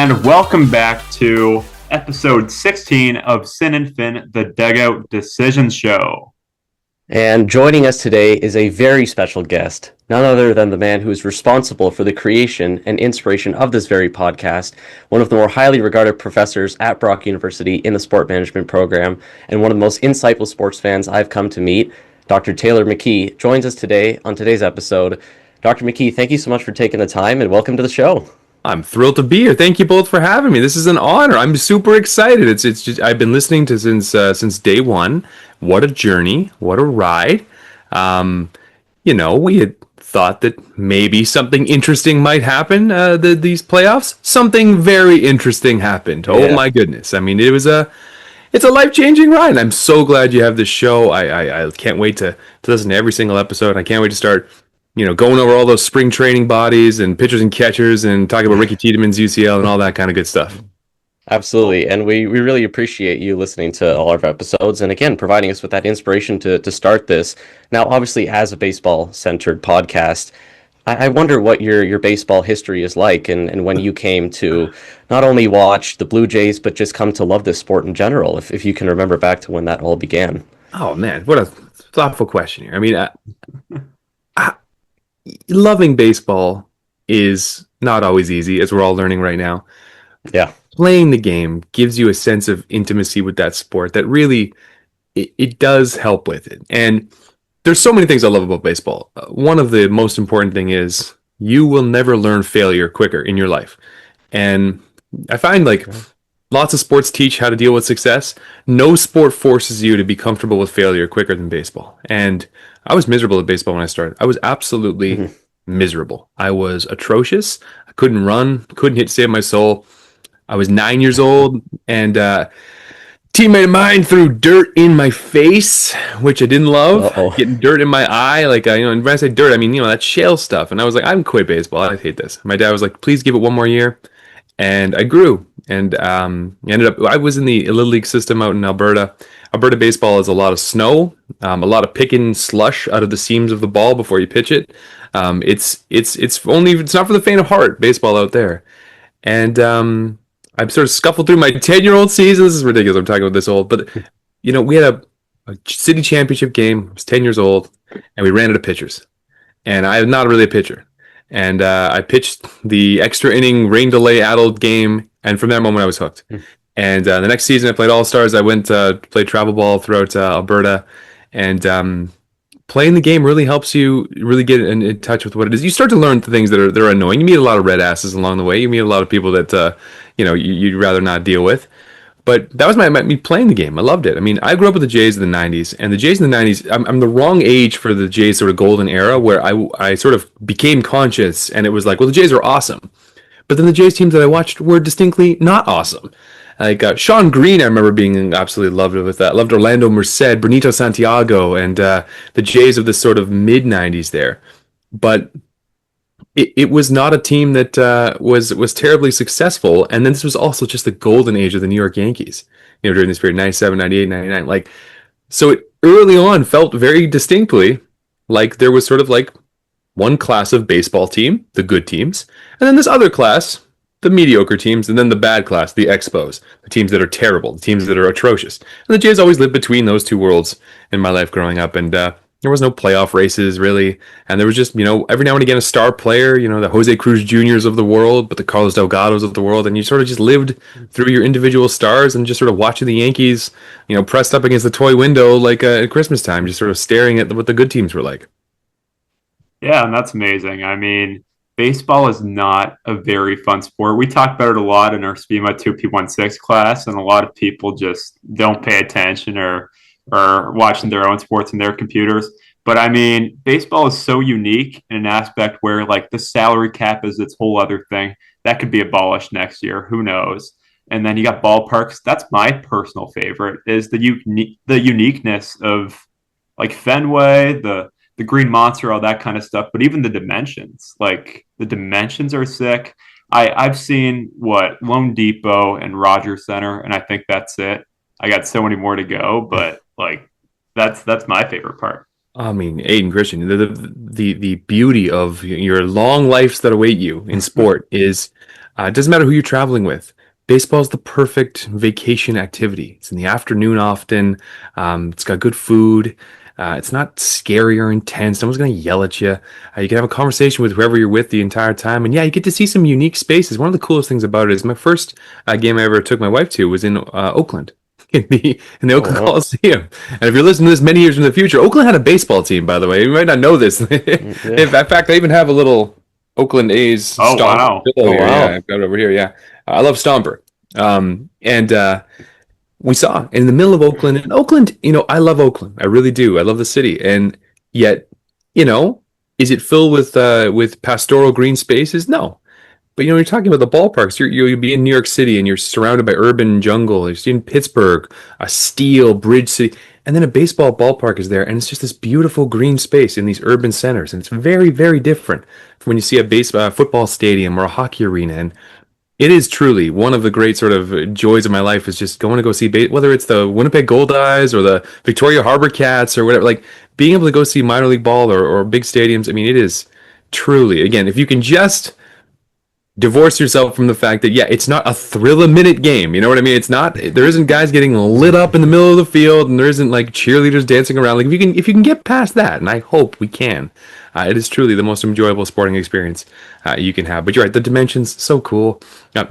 And welcome back to episode 16 of Sin and Fin, the Dugout Decision Show. And joining us today is a very special guest, none other than the man who is responsible for the creation and inspiration of this very podcast, one of the more highly regarded professors at Brock University in the sport management program, and one of the most insightful sports fans I've come to meet. Dr. Taylor McKee joins us today on today's episode. Dr. McKee, thank you so much for taking the time and welcome to the show. I'm thrilled to be here. Thank you both for having me. This is an honor. I'm super excited. It's just I've been listening to since day one. What a journey! What a ride! We had thought that maybe something interesting might happen. These playoffs, something very interesting happened. Oh my goodness! I mean, it's a life-changing ride. And I'm so glad you have this show. I can't wait to listen to every single episode. I can't wait to start going over all those spring training bodies and pitchers and catchers and talking about Ricky Tiedemann's UCL and all that kind of good stuff. Absolutely. And we really appreciate you listening to all of our episodes and, again, providing us with that inspiration to start this. Now, obviously, as a baseball-centered podcast, I wonder what your baseball history is like and when you came to not only watch the Blue Jays, but just come to love this sport in general, if you can remember back to when that all began. Oh, man, what a thoughtful question here. I mean, loving baseball is not always easy, as we're all learning right now. Yeah. Playing the game gives you a sense of intimacy with that sport that really, it does help with it. And there's so many things I love about baseball. One of the most important thing is you will never learn failure quicker in your life. And I find lots of sports teach how to deal with success. No sport forces you to be comfortable with failure quicker than baseball. And I was miserable at baseball when I started. I was absolutely miserable. I was atrocious. I couldn't run, couldn't hit to save my soul. I was 9 years old, and teammate of mine threw dirt in my face, which I didn't love. Uh-oh. Getting dirt in my eye, and when I say dirt, I mean, that shale stuff. And I was like, I'm quit baseball. I hate this. My dad was like, please give it one more year. And I grew, and I was in the Little League system out in Alberta. Alberta baseball is a lot of snow, a lot of picking slush out of the seams of the ball before you pitch it. It's not for the faint of heart, baseball out there. And I've sort of scuffled through my 10-year-old season. This is ridiculous. I'm talking about this old, but we had a city championship game. I was 10 years old, and we ran out of pitchers. And I'm not really a pitcher. And I pitched the extra inning rain delay addled game, and from that moment I was hooked. And the next season I played All-Stars. I went played travel ball throughout Alberta, and playing the game really helps you really get in touch with what it is. You start to learn the things that are annoying. You meet a lot of red asses along the way. You meet a lot of people that you'd rather not deal with. But that was me playing the game. I loved it. I mean, I grew up with the Jays in the 90s, and the Jays in the 90s, I'm the wrong age for the Jays sort of golden era where I sort of became conscious, and it was like, well, the Jays are awesome. But then the Jays teams that I watched were distinctly not awesome. Like Sean Green, I remember being absolutely loved with that. Loved Orlando Merced, Benito Santiago, and the Jays of the sort of mid-90s there. But it was not a team that was terribly successful. And then this was also just the golden age of the New York Yankees, during this period, 97, 98, 99. So it early on felt very distinctly like there was sort of like one class of baseball team, the good teams, and then this other class, the mediocre teams, and then the bad class, the Expos, the teams that are terrible, the teams that are atrocious. And the Jays always lived between those two worlds in my life growing up, and there was no playoff races, really, and there was just, every now and again a star player, the Jose Cruz Juniors of the world, but the Carlos Delgados of the world, and you sort of just lived through your individual stars and just sort of watching the Yankees, pressed up against the toy window like at Christmas time, just sort of staring at what the good teams were like. Yeah, and that's amazing. I mean, baseball is not a very fun sport. We talk about it a lot in our SPIMA 2P16 class, and a lot of people just don't pay attention or watching their own sports in their computers. But I mean, baseball is so unique in an aspect where the salary cap is its whole other thing. That could be abolished next year. Who knows? And then you got ballparks. That's my personal favorite, is the uniqueness of Fenway, the Green Monster, all that kind of stuff. But even the dimensions, the dimensions are sick. I've seen Lone Depot and Rogers Center, and I think that's it. I got so many more to go, but that's my favorite part. I mean, Aiden Christian, the beauty of your long lives that await you in sport is It doesn't matter who you're traveling with. Baseball's the perfect vacation activity. It's in the afternoon often. It's got good food. It's not scary or intense. No one's going to yell at you. You can have a conversation with whoever you're with the entire time. And yeah, you get to see some unique spaces. One of the coolest things about it is my first game I ever took my wife to was in Oakland. In the Oh, Oakland wow. Coliseum. And if you're listening to this many years in the future, Oakland had a baseball team, by the way. You might not know this. In Yeah. fact, I even have a little Oakland A's Oh, Stomper wow. pillow Oh, here. Yeah, wow. I've got it over here. Yeah, I love Stomper. And we saw in the middle of Oakland. And Oakland, I love Oakland. I really do. I love the city. And yet, you know, is it filled with pastoral green spaces? No. But you're talking about the ballparks. You'll be in New York City and you're surrounded by urban jungle. You're in Pittsburgh, a steel bridge city, and then a baseball ballpark is there, and it's just this beautiful green space in these urban centers, and it's very, very different from when you see a football stadium or a hockey arena. And it is truly one of the great sort of joys of my life is just going to go see whether it's the Winnipeg Goldeyes or the Victoria Harbor Cats or whatever. Like being able to go see minor league ball or big stadiums. I mean, it is truly again if you can just divorce yourself from the fact that it's not a thrill a minute game. You know what I mean? It's not. There isn't guys getting lit up in the middle of the field, and there isn't like cheerleaders dancing around. Like if you can get past that, and I hope we can, it is truly the most enjoyable sporting experience you can have. But you're right, the dimensions so cool.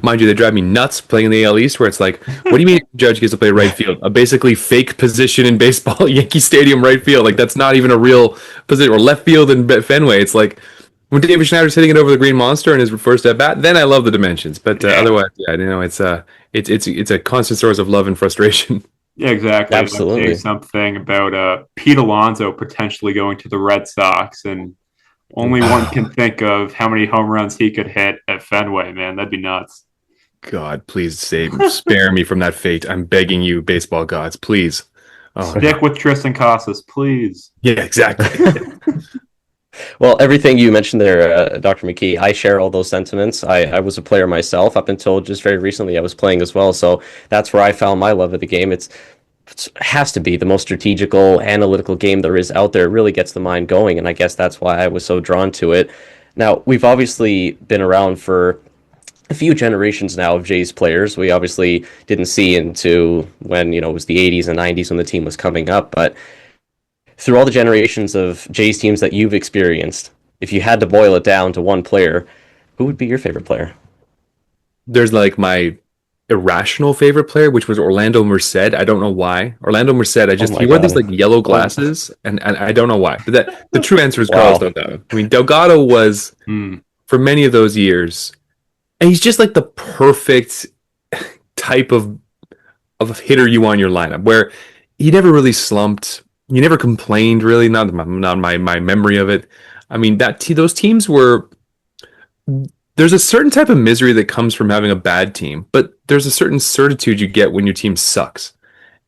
Mind you, they drive me nuts playing in the AL East, where it's like, what do you mean Judge gets to play right field? A basically fake position in baseball, Yankee Stadium right field. Like that's not even a real position. Or left field in Fenway. It's like when David Schneider's hitting it over the Green Monster in his first at bat, then I love the dimensions. But Yeah. otherwise, it's a constant source of love and frustration. Yeah, exactly. Like saying Absolutely. something about Pete Alonso potentially going to the Red Sox, and only one can think of how many home runs he could hit at Fenway, man. That'd be nuts. God, please spare me from that fate. I'm begging you, baseball gods, please. Oh Stick no. with Tristan Casas, please. Yeah, exactly. Well, everything you mentioned there, Dr. McKee, I share all those sentiments. I was a player myself up until just very recently. I was playing as well, so that's where I found my love of the game. It has to be the most strategical, analytical game there is out there. It really gets the mind going, and I guess that's why I was so drawn to it. Now, we've obviously been around for a few generations now of Jays players. We obviously didn't see into when, it was the 80s and 90s when the team was coming up, but through all the generations of Jays teams that you've experienced, if you had to boil it down to one player, who would be your favorite player? There's like my irrational favorite player, which was Orlando Merced. I don't know why. Orlando Merced, Oh my he wore these God. like yellow Oh, glasses, and I don't know why. But the true answer is Carlos wow. Delgado. I mean, Delgado was Hmm. for many of those years, and he's just like the perfect type of hitter you want in your lineup, where he never really slumped. He never complained, really. Not my memory of it. I mean, those teams were. There's a certain type of misery that comes from having a bad team, but there's a certain certitude you get when your team sucks.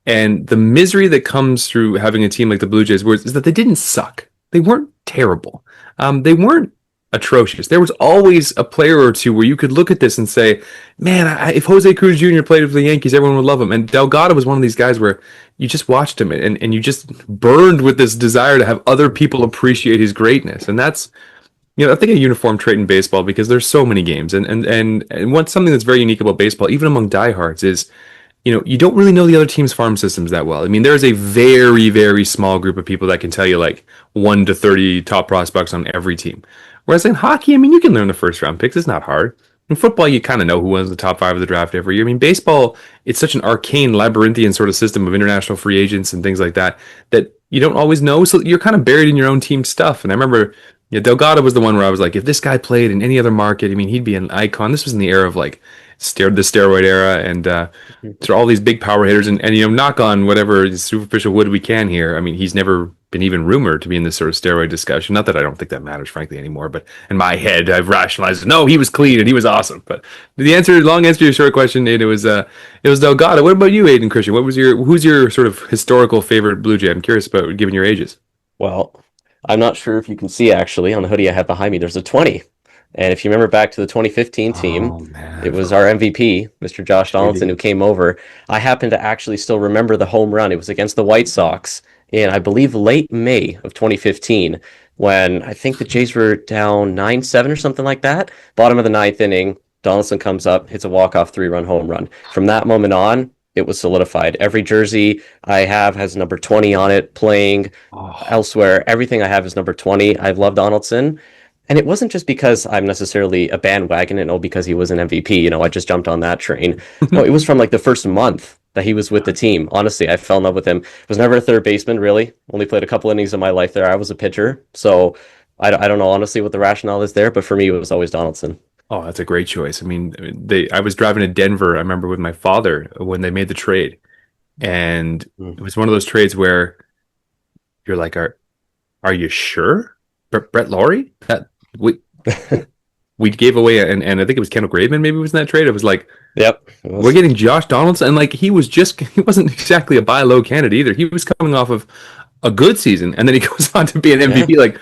And the misery that comes through having a team like the Blue Jays is that they didn't suck. They weren't terrible. They weren't atrocious. There was always a player or two where you could look at this and say, man, if Jose Cruz Jr. played for the Yankees, everyone would love him. And Delgado was one of these guys where you just watched him and you just burned with this desire to have other people appreciate his greatness. And that's, I think a uniform trait in baseball because there's so many games. And what's something that's very unique about baseball, even among diehards, is you don't really know the other team's farm systems that well. I mean, there's a very, very small group of people that can tell you like 1 to 30 top prospects on every team. Whereas in hockey, I mean, you can learn the first round picks. It's not hard. In football, you kind of know who wins the top 5 of the draft every year. I mean, baseball, it's such an arcane, labyrinthian sort of system of international free agents and things like that that you don't always know. So you're kind of buried in your own team stuff. And I remember, Delgado was the one where I was like, if this guy played in any other market, I mean, he'd be an icon. This was in the era of like the steroid era, and so all these big power hitters, and knock on whatever superficial wood we can here. I mean, he's never been even rumored to be in this sort of steroid discussion. Not that I don't think that matters, frankly, anymore. But in my head, I've rationalized, no, he was clean and he was awesome. But long answer to your short question, Nate, it was Delgado. What about you, Aiden Christian? Who's your sort of historical favorite Blue Jay? I'm curious about given your ages. Well, I'm not sure if you can see actually on the hoodie I have behind me, there's a 20. And if you remember back to the 2015 team, Oh man, it was our MVP, Mr. Josh Donaldson, who JD. came over. I happen to actually still remember the home run. It was against the White Sox in, I believe, late May of 2015, when I think the Jays were down 9-7 or something like that. Bottom of the ninth inning, Donaldson comes up, hits a walk-off 3-run home run. From that moment on, it was solidified. Every jersey I have has number 20 on it, playing elsewhere. Everything I have is number 20. I love Donaldson. And it wasn't just because I'm necessarily a bandwagon and because he was an MVP. I just jumped on that train. No, it was from like the first month that he was with the team. Honestly, I fell in love with him. Was never a third baseman, really. Only played a couple innings in my life there. I was a pitcher. So I don't know honestly what the rationale is there, but for me, it was always Donaldson. Oh, that's a great choice. I mean, I was driving to Denver, I remember with my father when they made the trade. And it was one of those trades where you're like, are you sure? Brett Laurie? That we gave away, and I think it was Kendall Graveman maybe was in that trade. It was like, yep, we're getting Josh Donaldson, and like he wasn't exactly a buy low candidate either. He was coming off of a good season, and then he goes on to be an MVP. Yeah. Like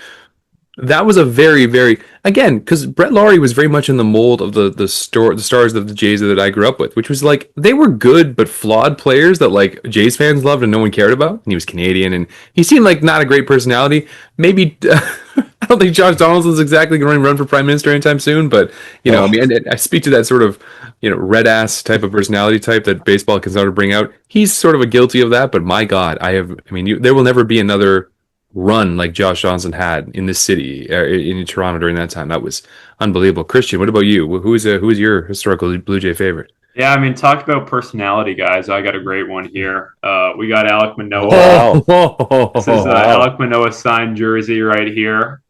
that was a very, very, again, because Brett Laurie was very much in the mold of the stars of the Jays that I grew up with, which was like they were good but flawed players that like Jays fans loved and no one cared about. And he was Canadian, and he seemed like not a great personality. Maybe I don't think Josh Donaldson's exactly going to run for prime minister anytime soon, but I mean, I speak to that sort of red ass type of personality type that baseball can sort of bring out. He's sort of a guilty of that, but my God, there will never be another run like Josh Johnson had in this city, in Toronto during that time. That was unbelievable. Christian, what about you? Who is your historical Blue Jay favorite? Yeah, I mean, talk about personality, guys. I got a great one here. We got Alek Manoah. Wow. This is Alek Manoah signed jersey right here.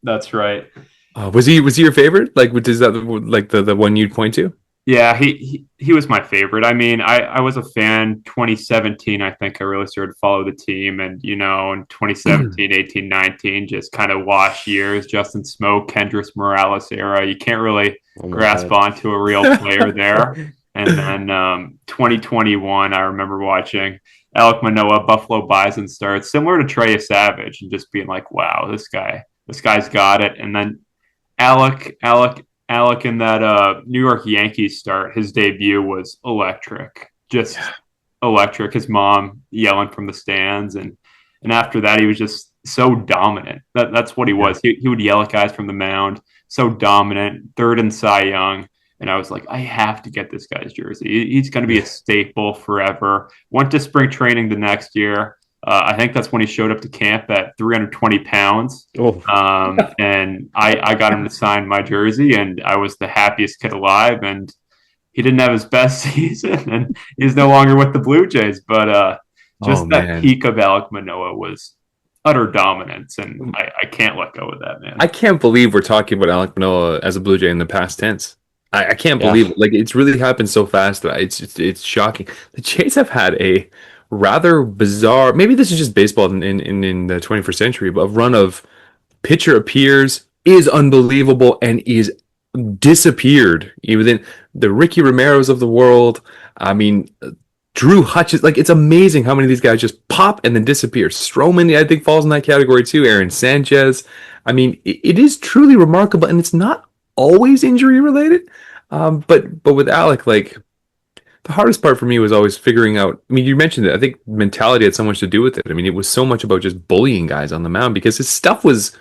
That's right. Was he your favorite? Like, is that like the one you'd point to? Yeah, he was my favorite. I mean, I was a fan 2017. I think I really started to follow the team. And, in 2017, 18, 19, just kind of wash years, Justin Smoke, Kendrys Morales era. You can't really grasp onto a real player there. And then 2021, I remember watching Alek Manoah, Buffalo Bison starts, similar to Trey Savage, and just being like, wow, this guy's got it. And then Alek in that New York Yankees start, his debut was electric, just electric. His mom yelling from the stands, and after that, he was just so dominant. That's what he was. He would yell at guys from the mound, so dominant. Third in Cy Young, and I was like, I have to get this guy's jersey. He's going to be a staple forever. Went to spring training the next year. I think that's when he showed up to camp at 320 pounds. And I got him to sign my jersey, and I was the happiest kid alive. And he didn't have his best season, and he's no longer with the Blue Jays. But that peak of Alek Manoah was utter dominance, and I can't let go of that, man. I can't believe we're talking about Alek Manoah as a Blue Jay in the past tense. I can't believe it. Like, it's really happened so fast that it's shocking. The Jays have had a rather bizarre, maybe this is just baseball in the 21st century, but a run of pitcher appears, is unbelievable, and is disappeared. Even the Ricky Romeros of the world. I mean, Drew Hutchins, like, it's amazing how many of these guys just pop and then disappear. Stroman, I think, falls in that category too. Aaron Sanchez. I mean, it is truly remarkable, and it's not always injury related. But with Alek, like, the hardest part for me was always figuring out, I mean, you mentioned it, I think mentality had so much to do with it. I mean, it was so much about just bullying guys on the mound because his stuff was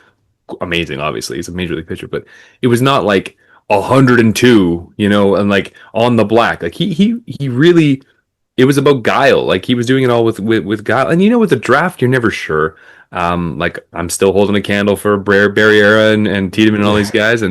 amazing, obviously. He's a major league pitcher, but it was not like 102, and like on the black. Like he really, it was about guile. Like he was doing it all with guile. And with the draft, you're never sure. Like I'm still holding a candle for Barriera and Tiedemann and all these guys,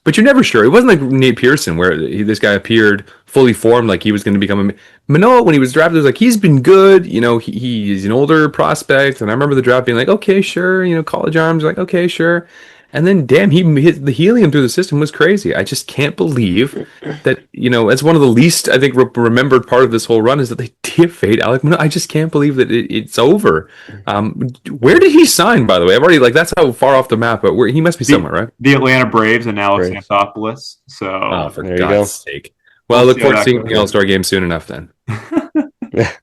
but you're never sure. It wasn't like Nate Pearson where this guy appeared fully formed, like he was going to become Manoah when he was drafted. Was like he's been good, he's an older prospect, and I remember the draft being like, okay, sure, college arms, like okay, sure. And then, damn, he hit the helium through the system was crazy. I just can't believe that, as one of the least, I think, remembered part of this whole run is that they did fade Alek Manoah. I just can't believe that it's over. Where did he sign, by the way? I've already, that's how far off the map, but he must be somewhere, right? The Atlanta Braves and Alex Anthopoulos. So, for God's sake. Well, I look forward to seeing the All-Star game soon enough then.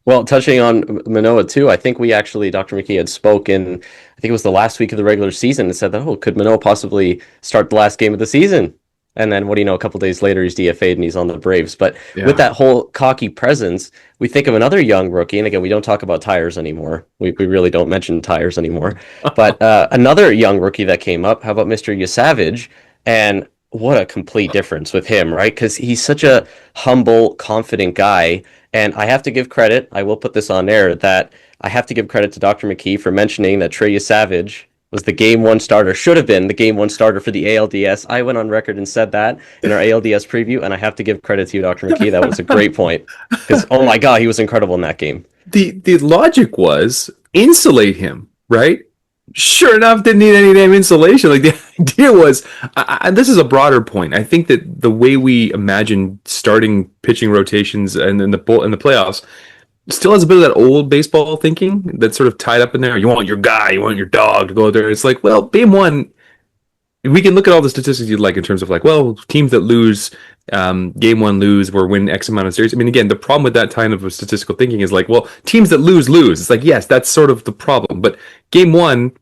Well, touching on Manoah too, I think we actually, Dr. McKee had spoken, I think it was the last week of the regular season, and said that, could Manoah possibly start the last game of the season? And then, what do you know, a couple days later, he's DFA'd and he's on the Braves. But with that whole cocky presence, we think of another young rookie, and again, we don't talk about tires anymore. We really don't mention tires anymore. But another young rookie that came up, how about Mr. Yasavage? And what a complete difference with him, right? Because he's such a humble, confident guy. And I have to give credit, I will put this on air, that I have to give credit to Dr. McKee for mentioning that Trey Savage was the game one starter, should have been the game one starter for the ALDS. I went on record and said that in our ALDS preview, and I have to give credit to you, Dr. McKee. That was a great point. Because, oh my God, he was incredible in that game. The logic was insulate him, right? Sure enough, didn't need any damn insulation. Like the idea was, this is a broader point. I think that the way we imagine starting pitching rotations and in the playoffs still has a bit of that old baseball thinking that's sort of tied up in there. You want your guy, you want your dog to go out there. It's like, well, game one, we can look at all the statistics you'd like in terms of like, well, teams that lose game one lose or win X amount of series. I mean, again, the problem with that kind of statistical thinking is like, well, teams that lose. It's like, yes, that's sort of the problem. But game one,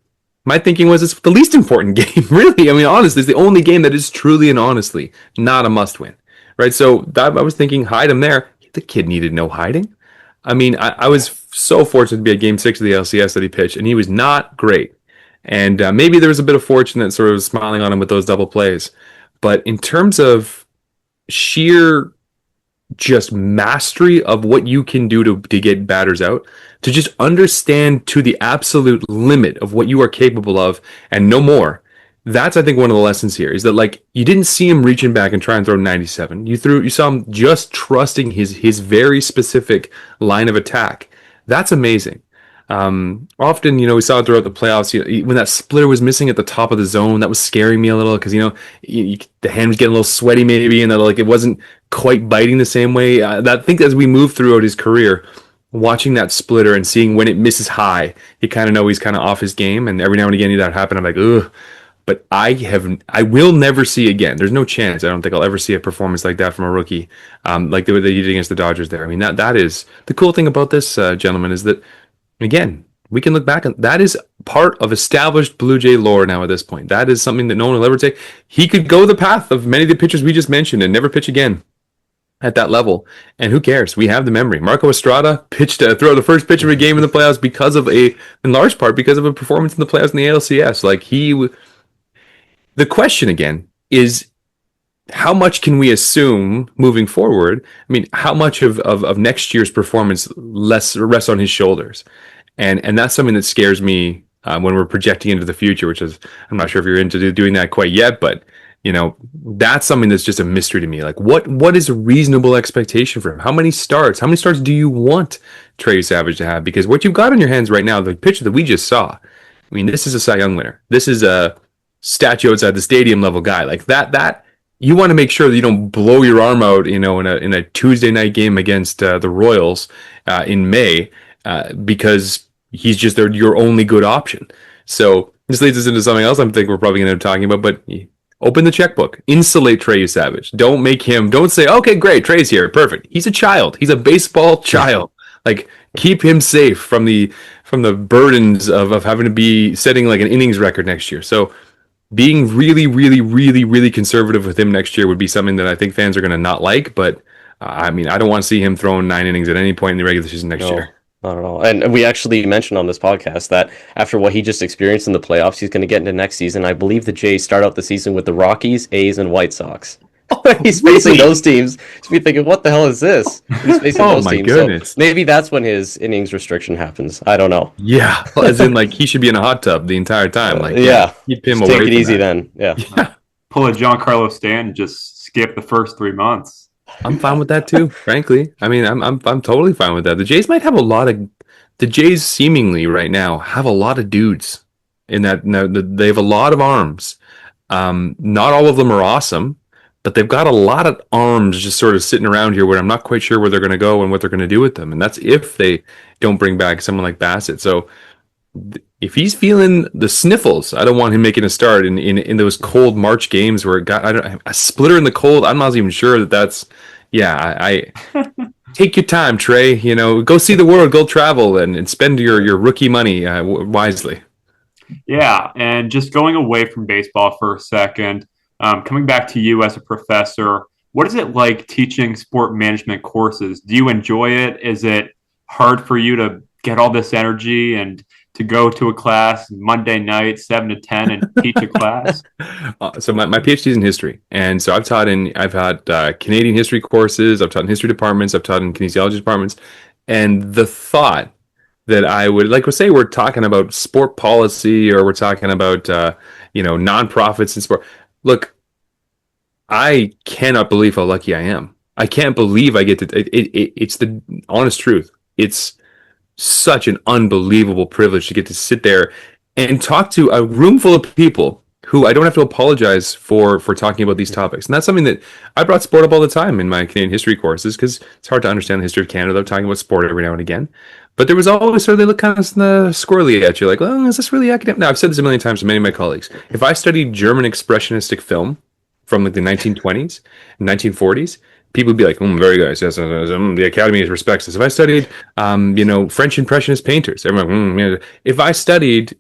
my thinking was it's the least important game, really. I mean, honestly, it's the only game that is truly and honestly not a must win, right? So that, I was thinking, hide him there. The kid needed no hiding. I mean, I was so fortunate to be at game 6 of the LCS that he pitched, and he was not great. And maybe there was a bit of fortune that sort of was smiling on him with those double plays. But in terms of sheer just mastery of what you can do to get batters out, to just understand to the absolute limit of what you are capable of and no more. That's, I think, one of the lessons here is that, like, you didn't see him reaching back and try and throw 97. You saw him just trusting his very specific line of attack. That's amazing. Often, we saw it throughout the playoffs. When that splitter was missing at the top of the zone, that was scaring me a little because the hand was getting a little sweaty maybe, and like it wasn't quite biting the same way. I think as we move throughout his career, watching that splitter and seeing when it misses high, you kind of know he's kind of off his game. And every now and again, that happen. I'm like, ugh. But I will never see again. There's no chance. I don't think I'll ever see a performance like that from a rookie, like the way they did against the Dodgers there. I mean, that is the cool thing about this gentleman is that, again, we can look back and that is part of established Blue Jay lore now at this point. That is something that no one will ever take. He could go the path of many of the pitchers we just mentioned and never pitch again at that level. And who cares? We have the memory. Marco Estrada pitched throw the first pitch of a game in the playoffs in large part because of a performance in the playoffs in the ALCS. Like the question again is, how much can we assume moving forward? I mean, how much of next year's performance rests on his shoulders? And that's something that scares me when we're projecting into the future, which is, I'm not sure if you're into doing that quite yet, but that's something that's just a mystery to me. Like what is a reasonable expectation for him? How many starts do you want Trey Savage to have? Because what you've got on your hands right now, the pitcher that we just saw, I mean, this is a Cy Young winner. This is a statue outside the stadium level guy. Like that you want to make sure that you don't blow your arm out, in a Tuesday night game against the Royals in May, because he's just your only good option. So this leads us into something else I'm thinking we're probably going to be talking about, but open the checkbook. Insulate Trey Savage. Don't say, okay, great, Trey's here, perfect. He's a child. He's a baseball child. Like, keep him safe from the burdens of having to be setting like an innings record next year. So being really, really, really, really conservative with him next year would be something that I think fans are going to not like. But I mean, I don't want to see him throwing 9 innings at any point in the regular season next year. Not at all. And we actually mentioned on this podcast that after what he just experienced in the playoffs, he's going to get into next season. I believe the Jays start out the season with the Rockies, A's, and White Sox. He's facing those teams. So you're thinking, what the hell is this? He's facing those teams. Goodness. So maybe that's when his innings restriction happens. I don't know. Yeah, as in like he should be in a hot tub the entire time. Like keep him away. Take it easy then. Yeah. Pull a Giancarlo Stanton and just skip the first 3 months. I'm fine with that too, frankly. I mean, I'm totally fine with that. The Jays seemingly right now have a lot of dudes in that. Now they have a lot of arms. Not all of them are awesome, but they've got a lot of arms just sort of sitting around here where I'm not quite sure where they're going to go and what they're going to do with them. And that's if they don't bring back someone like Bassett. So if he's feeling the sniffles, I don't want him making a start in those cold March games where it got a splitter in the cold. I'm not even sure that's. Yeah, I take your time, Trey. Go see the world, go travel, and spend your rookie money wisely. Yeah, and just going away from baseball for a second, coming back to you as a professor, what is it like teaching sport management courses? Do you enjoy it? Is it hard for you to get all this energy and to go to a class Monday night, 7 to 10, and teach a class? So my PhD is in history, and so I've had Canadian history courses. I've taught in history departments. I've taught in kinesiology departments, and the thought that I would like, let's say we're talking about sport policy or we're talking about nonprofits in sport. Look, I cannot believe how lucky I am. I can't believe I get to. It's the honest truth. It's such an unbelievable privilege to get to sit there and talk to a room full of people who I don't have to apologize for talking about these topics. And that's something that I brought sport up all the time in my Canadian history courses, because it's hard to understand the history of Canada without talking about sport every now and again. But there was always sort of, they look kind of squirrely at you, like, well, is this really academic? Now, I've said this a million times to many of my colleagues. If I studied German expressionistic film from like the 1920s and 1940s, people would be like, very good. Yes, the Academy respects this. If I studied, French Impressionist painters, everyone, if I studied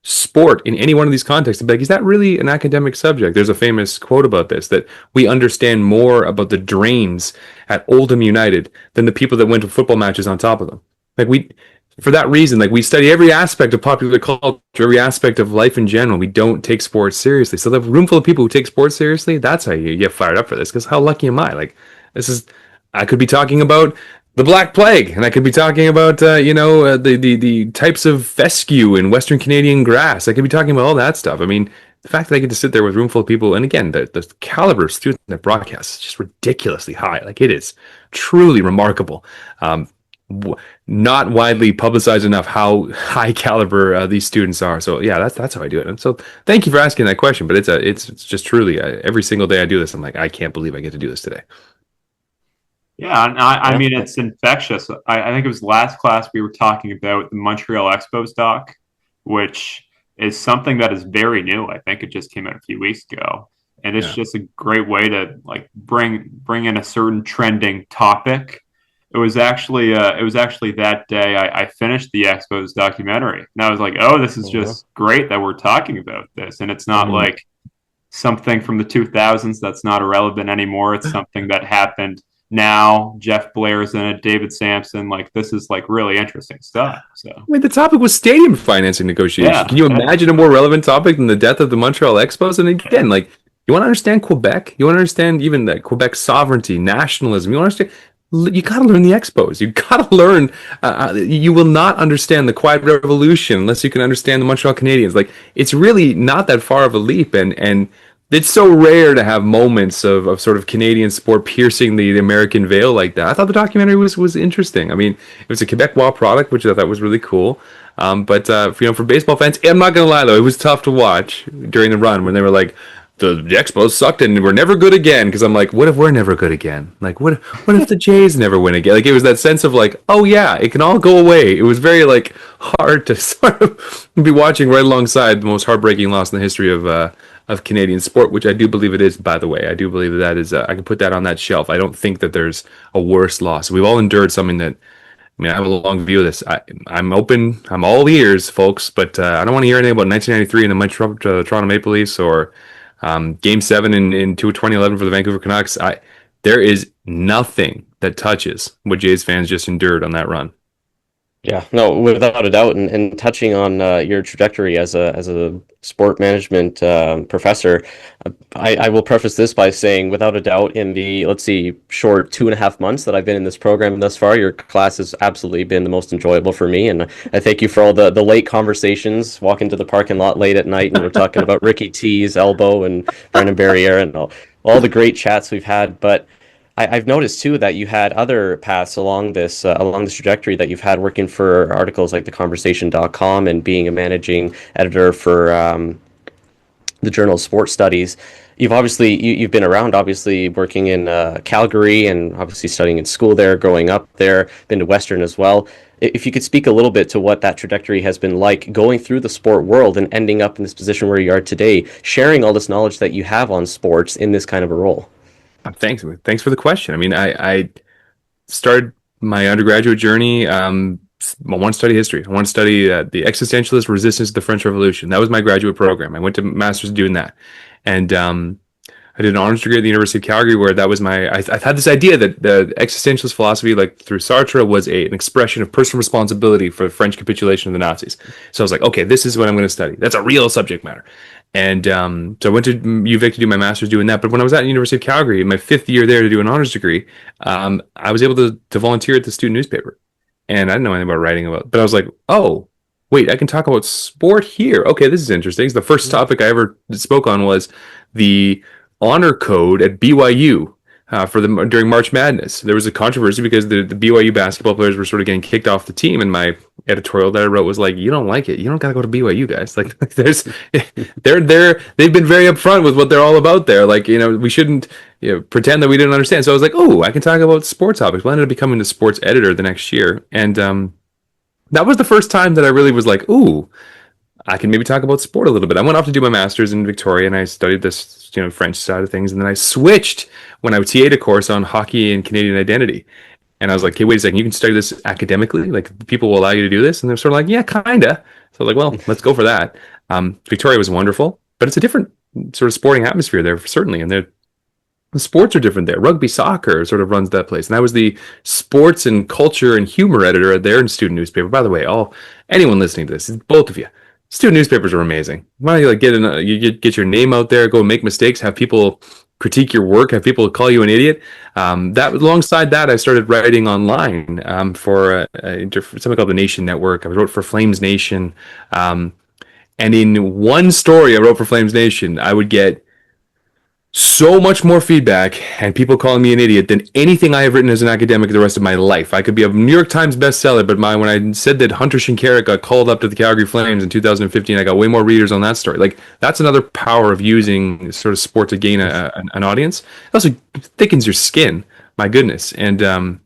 sport in any one of these contexts, I'd be like, is that really an academic subject? There's a famous quote about this, that we understand more about the drains at Oldham United than the people that went to football matches on top of them. For that reason, we study every aspect of popular culture, every aspect of life in general. We don't take sports seriously. So the room full of people who take sports seriously, that's how you get fired up for this. Because how lucky am I? I could be talking about the Black Plague, and I could be talking about, the types of fescue in Western Canadian grass. I could be talking about all that stuff. I mean, the fact that I get to sit there with a room full of people, and again, the caliber of students in that broadcast is just ridiculously high. It is truly remarkable. Not widely publicized enough how high caliber these students are. So yeah, that's how I do it. And so thank you for asking that question. But it's just truly every single day I do this, I'm like, I can't believe I get to do this today. Yeah, and I mean, it's infectious. I think it was last class we were talking about the Montreal Expos doc, which is something that is very new. I think it just came out a few weeks ago, and it's just a great way to bring in a certain trending topic. It was actually that day I finished the Expos documentary, and I was like, oh, this is just great that we're talking about this, and it's not like something from the 2000s that's not irrelevant anymore. It's something that happened now. Jeff Blair's in it, David Sampson. This is really interesting stuff. So I mean, the topic was stadium financing negotiation. Yeah. Can you imagine a more relevant topic than the death of the Montreal Expos? And again, you want to understand Quebec, you want to understand even that Quebec sovereignty, nationalism. You want to understand. You got to learn the Expos. You got to learn. You will not understand the Quiet Revolution unless you can understand the Montreal Canadiens. It's really not that far of a leap, and it's so rare to have moments of sort of Canadian sport piercing the American veil like that. I thought the documentary was interesting. I mean, it was a Quebecois product, which I thought was really cool. But for baseball fans, I'm not gonna lie though, it was tough to watch during the run when they were like, the Expos sucked and we're never good again. Because I'm like, what if we're never good again? What if the Jays never win again? It was that sense of oh yeah, it can all go away. It was very hard to sort of be watching right alongside the most heartbreaking loss in the history of Canadian sport, which I do believe it is, by the way. I do believe that is, I can put that on that shelf. I don't think that there's a worse loss. We've all endured something that, I have a long view of this. I'm open. I'm all ears, folks, but I don't want to hear anything about 1993 and the Toronto Maple Leafs or Game 7 in 2011 for the Vancouver Canucks. There is nothing that touches what Jays fans just endured on that run. Yeah, no, without a doubt. And touching on your trajectory as a sport management professor, I will preface this by saying, without a doubt, in the, let's see, short 2.5 months that I've been in this program thus far, your class has absolutely been the most enjoyable for me. And I thank you for all the late conversations, walking to the parking lot late at night, and we're talking about Ricky T's elbow and Brendan Barriere and all the great chats we've had. But I've noticed too that you had other paths along this trajectory that you've had, working for articles like theconversation.com and being a managing editor for the Journal of Sports Studies. You've been around, obviously working in Calgary and obviously studying in school there, growing up there, been to Western as well. If you could speak a little bit to what that trajectory has been like, going through the sport world and ending up in this position where you are today, sharing all this knowledge that you have on sports in this kind of a role. Thanks for the question. I mean, I started my undergraduate journey. I want to study history. I want to study the existentialist resistance to the French Revolution. That was my graduate program. I went to master's doing that, and I did an honors degree at the University of Calgary, where that was I've had this idea that the existentialist philosophy, like through Sartre, was an expression of personal responsibility for the French capitulation of the Nazis. So I was like, okay, this is what I'm going to study. That's a real subject matter. And so I went to UVic to do my master's doing that. But when I was at the University of Calgary, in my 5th year there to do an honors degree, I was able to volunteer at the student newspaper. And I didn't know anything about writing about, but I was like, oh, wait, I can talk about sport here. Okay, this is interesting. So the first topic I ever spoke on was the honor code at BYU during March Madness. There was a controversy because the BYU basketball players were sort of getting kicked off the team, and my editorial that I wrote was like, "You don't like it. You don't got to go to BYU, guys. Like, they've been very upfront with what they're all about there. Like, we shouldn't pretend that we didn't understand." So I was like, "Oh, I can talk about sports topics." Well, I ended up becoming the sports editor the next year, and that was the first time that I really was like, "Ooh, I can maybe talk about sport a little bit." I went off to do my master's in Victoria, and I studied this, French side of things, and then I switched when I TA'd a course on hockey and Canadian identity. And I was like, "Okay, wait a second, you can study this academically? Like, people will allow you to do this?" And they're sort of like, "Yeah, kinda." So I was like, "Well, let's go for that." Victoria was wonderful, but it's a different sort of sporting atmosphere there, certainly, and the sports are different there. Rugby, soccer sort of runs that place. And I was the sports and culture and humor editor at their student newspaper. By the way, anyone listening to this, both of you, student newspapers are amazing. Why don't you get your name out there, go make mistakes, have people critique your work, have people call you an idiot. Alongside that, I started writing online for something called the Nation Network. I wrote for Flames Nation. And in one story I wrote for Flames Nation, I would get so much more feedback and people calling me an idiot than anything I have written as an academic the rest of my life. I could be a New York Times bestseller, but when I said that Hunter Shinkarik got called up to the Calgary Flames in 2015, I got way more readers on that story. Like, that's another power of using sort of sport to gain an audience. It also thickens your skin. My goodness. And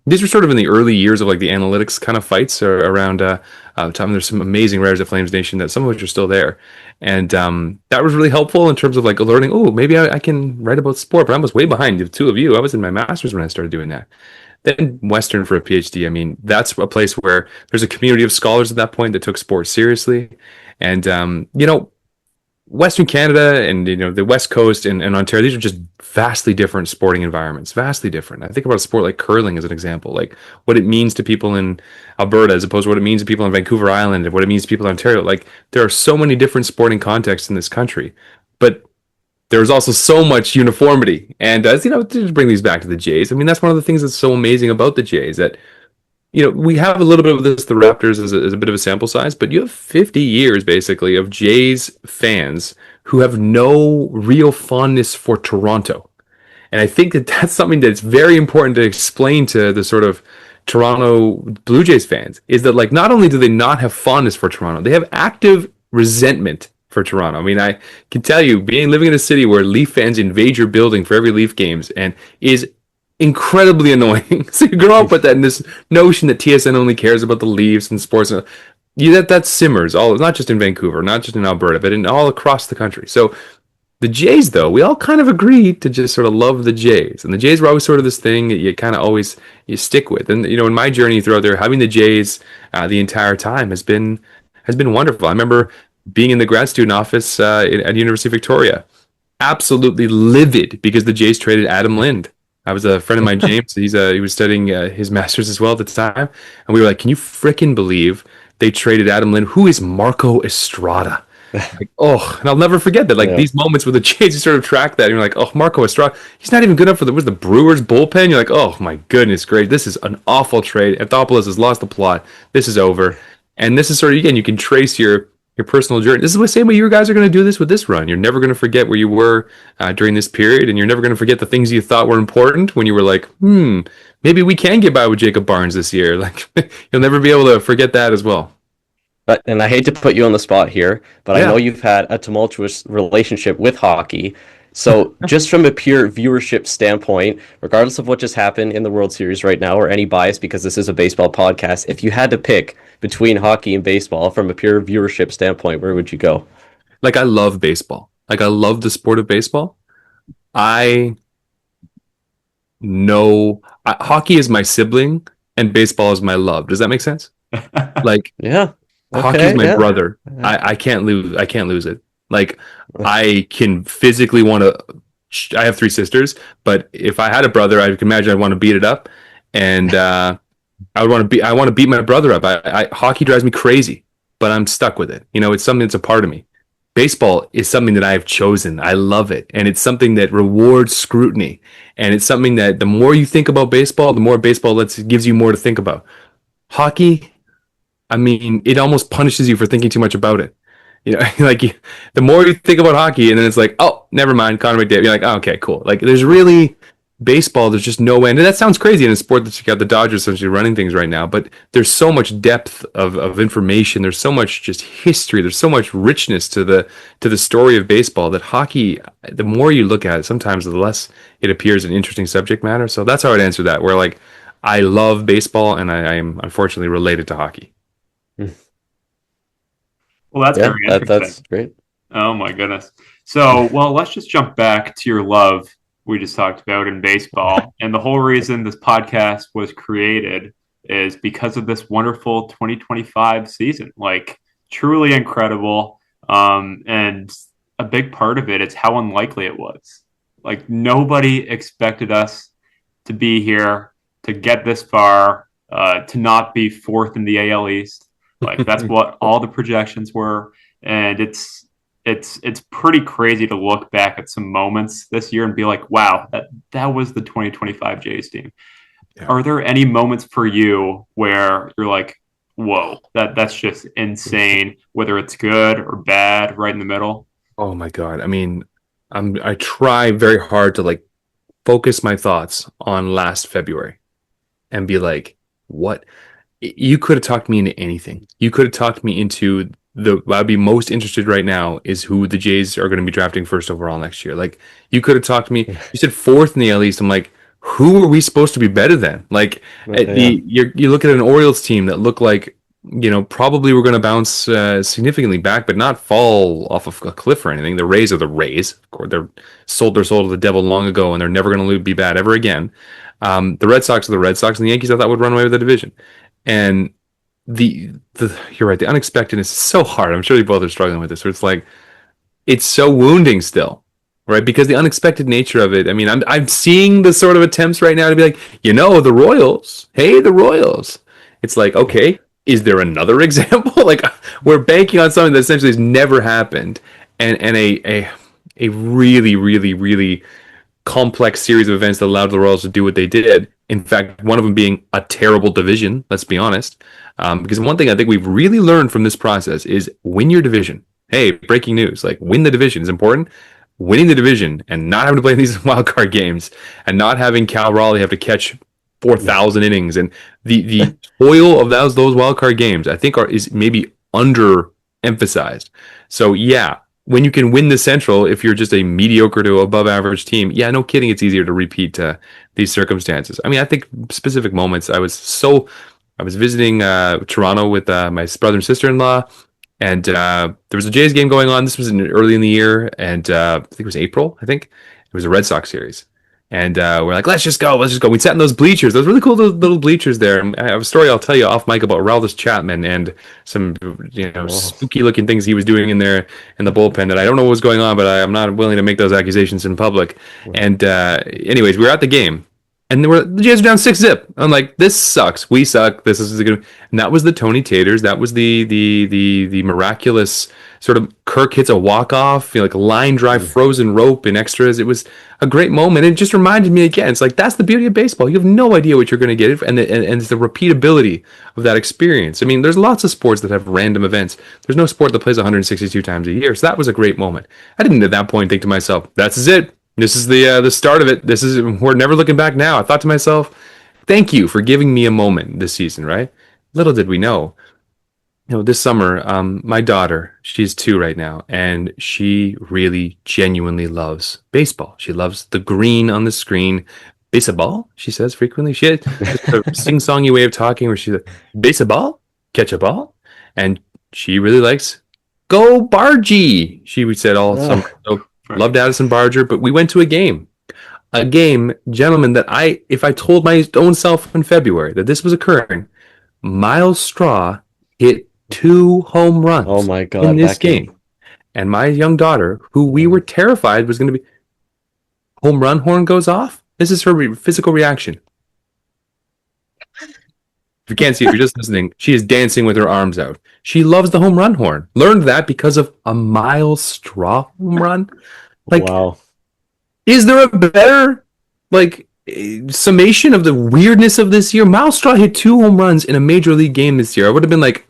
these were sort of in the early years of like the analytics kind of fights around time. There's some amazing writers at Flames Nation, that some of which are still there. And that was really helpful in terms of like learning, oh, maybe I can write about sport, but I was way behind the two of you. I was in my master's when I started doing that. Then Western for a PhD. I mean, that's a place where there's a community of scholars at that point that took sports seriously. And, Western Canada and the West Coast and Ontario, these are just vastly different sporting environments, vastly different. I think about a sport like curling as an example, like what it means to people in Alberta as opposed to what it means to people in Vancouver Island and what it means to people in Ontario. Like, there are so many different sporting contexts in this country, but there's also so much uniformity. And as to bring these back to the Jays, I mean, that's one of the things that's so amazing about the Jays, that we have a little bit of this, the Raptors, as a bit of a sample size, but you have 50 years, basically, of Jays fans who have no real fondness for Toronto. And I think that that's something that's very important to explain to the sort of Toronto Blue Jays fans, is that, like, not only do they not have fondness for Toronto, they have active resentment for Toronto. I mean, I can tell you, living in a city where Leaf fans invade your building for every Leaf games and is incredibly annoying. So you grow up with that, and this notion that TSN only cares about the Leafs and sports. That simmers not just in Vancouver, not just in Alberta, but in all across the country. So the Jays, though, we all kind of agreed to just sort of love the Jays, and the Jays were always sort of this thing that you kind of always stick with. And in my journey throughout there, having the Jays the entire time has been wonderful. I remember being in the grad student office at University of Victoria, absolutely livid because the Jays traded Adam Lind. I was a friend of mine, James. He was studying his master's as well at the time, and we were like, "Can you fricking believe they traded Adam Lind? Who is Marco Estrada?" Like, and I'll never forget that. Like, these moments with the Jays, you sort of track that, and you're like, "Oh, Marco Estrada, he's not even good enough for the Brewers bullpen." You're like, "Oh my goodness, great! This is an awful trade. Anthopoulos has lost the plot. This is over." And this is sort of, again, you can trace your personal journey. This is the same way you guys are going to do this with this run. You're never going to forget where you were during this period, and you're never going to forget the things you thought were important when you were like, maybe we can get by with Jacob Barnes this year. Like, you'll never be able to forget that as well. And I hate to put you on the spot here, but I know you've had a tumultuous relationship with hockey. So just from a pure viewership standpoint, regardless of what just happened in the World Series right now, or any bias, because this is a baseball podcast, if you had to pick between hockey and baseball from a pure viewership standpoint, where would you go? Like, I love baseball. Like, I love the sport of baseball. I know hockey is my sibling and baseball is my love. Does that make sense? Like, yeah. Hockey is my brother. I can't lose it. Like, I can physically want to I have three sisters, but if I had a brother, I could imagine I'd want to beat it up, and I want to beat my brother up. Hockey drives me crazy, but I'm stuck with it. You know, it's something that's a part of me. Baseball is something that I have chosen. I love it, and it's something that rewards scrutiny, and it's something that the more you think about baseball, the more baseball gives you more to think about. Hockey, I mean, it almost punishes you for thinking too much about it. You know, the more you think about hockey, and then it's like, oh, never mind, Connor McDavid. You're like, oh, okay, cool. Like, there's really baseball. There's just no end, and that sounds crazy in a sport that you got the Dodgers essentially running things right now. But there's so much depth of information. There's so much just history. There's so much richness to the story of baseball that hockey. The more you look at it, sometimes the less it appears an interesting subject matter. So that's how I'd answer that. Where like, I love baseball, and I am unfortunately related to hockey. Well, that's Yeah, very interesting. that's great. Oh my goodness. So, well, let's just jump back to your love we just talked about in baseball. And the whole reason this podcast was created is because of this wonderful 2025 season. Like, truly incredible. And a big part of it is how unlikely it was. Like, nobody expected us to be here, to get this far, to not be fourth in the AL East. Like, that's what all the projections were. And it's pretty crazy to look back at some moments this year and be like, wow, that was the 2025 Jays team. Yeah. Are there any moments for you where you're like, whoa, that's just insane, whether it's good or bad, right in the middle? Oh my God. I mean, I try very hard to like focus my thoughts on last February and be like, what? You could have talked me into anything. You could have talked me into what I'd be most interested right now is who the Jays are going to be drafting first overall next year. Like, you could have talked to me. You said fourth in the AL East. I'm like, who are we supposed to be better than? Like, you look at an Orioles team that look like, you know, probably we're going to bounce significantly back, but not fall off of a cliff or anything. The Rays are the Rays. Of course, they're sold their soul to the devil long ago, and they're never going to be bad ever again. The Red Sox are the Red Sox, and the Yankees I thought would run away with the division. And you're right, the unexpectedness is so hard. I'm sure you both are struggling with this. Where it's like, it's so wounding still, right? Because the unexpected nature of it. I mean, I'm seeing the sort of attempts right now to be like, you know, the Royals. Hey, the Royals. It's like, okay, is there another example? Like, we're banking on something that essentially has never happened, and a really, really, really complex series of events that allowed the Royals to do what they did. In fact, one of them being a terrible division, let's be honest. Because one thing I think we've really learned from this process is win your division. Hey, breaking news, like win the division is important. Winning the division and not having to play these wild card games and not having Cal Raleigh have to catch 4,000 innings and the toil of those wild card games, I think is maybe underemphasized. So yeah, when you can win the Central, if you're just a mediocre to above average team, yeah, no kidding, it's easier to repeat these circumstances. I mean, I think specific moments. I was visiting Toronto with my brother and sister-in-law, and there was a Jays game going on. This was early in the year, and I think it was April. I think it was a Red Sox series. And we're like, let's just go. We sat in those bleachers, those really cool little bleachers there. And I have a story I'll tell you off mic about Aroldis Chapman and some, spooky looking things he was doing in there in the bullpen that I don't know what was going on, but I'm not willing to make those accusations in public. And anyways, we were at the game. And the Jays are down 6-0. I'm like, this sucks. We suck. This is good. And that was the Tony Taters. That was the miraculous sort of Kirk hits a walk-off, like a line drive frozen rope in extras. It was a great moment. It just reminded me again. It's like, that's the beauty of baseball. You have no idea what you're going to get. And it's the repeatability of that experience. I mean, there's lots of sports that have random events. There's no sport that plays 162 times a year. So that was a great moment. I didn't at that point think to myself, that's it. This is the start of it. We're never looking back now. I thought to myself, thank you for giving me a moment this season, right? Little did we know. This summer, my daughter, she's 2 right now, and she really genuinely loves baseball. She loves the green on the screen. Baseball, she says frequently. She has a sing-songy way of talking where she's like, baseball, catch a ball. And she really likes go Bargy, she would say all summer. So, loved Addison Barger, but we went to a game, gentlemen, that if I told my own self in February that this was occurring, Miles Straw hit 2 home runs. Oh my God, in this game. And my young daughter, who we were terrified was going to be, home run horn goes off. This is her physical reaction. If you can't see, if you're just listening, she is dancing with her arms out. She loves the home run horn. Learned that because of a Miles Straw home run. Like, Wow. is there a better like summation of the weirdness of this year? Miles Straw hit 2 home runs in a major league game this year. I would have been like,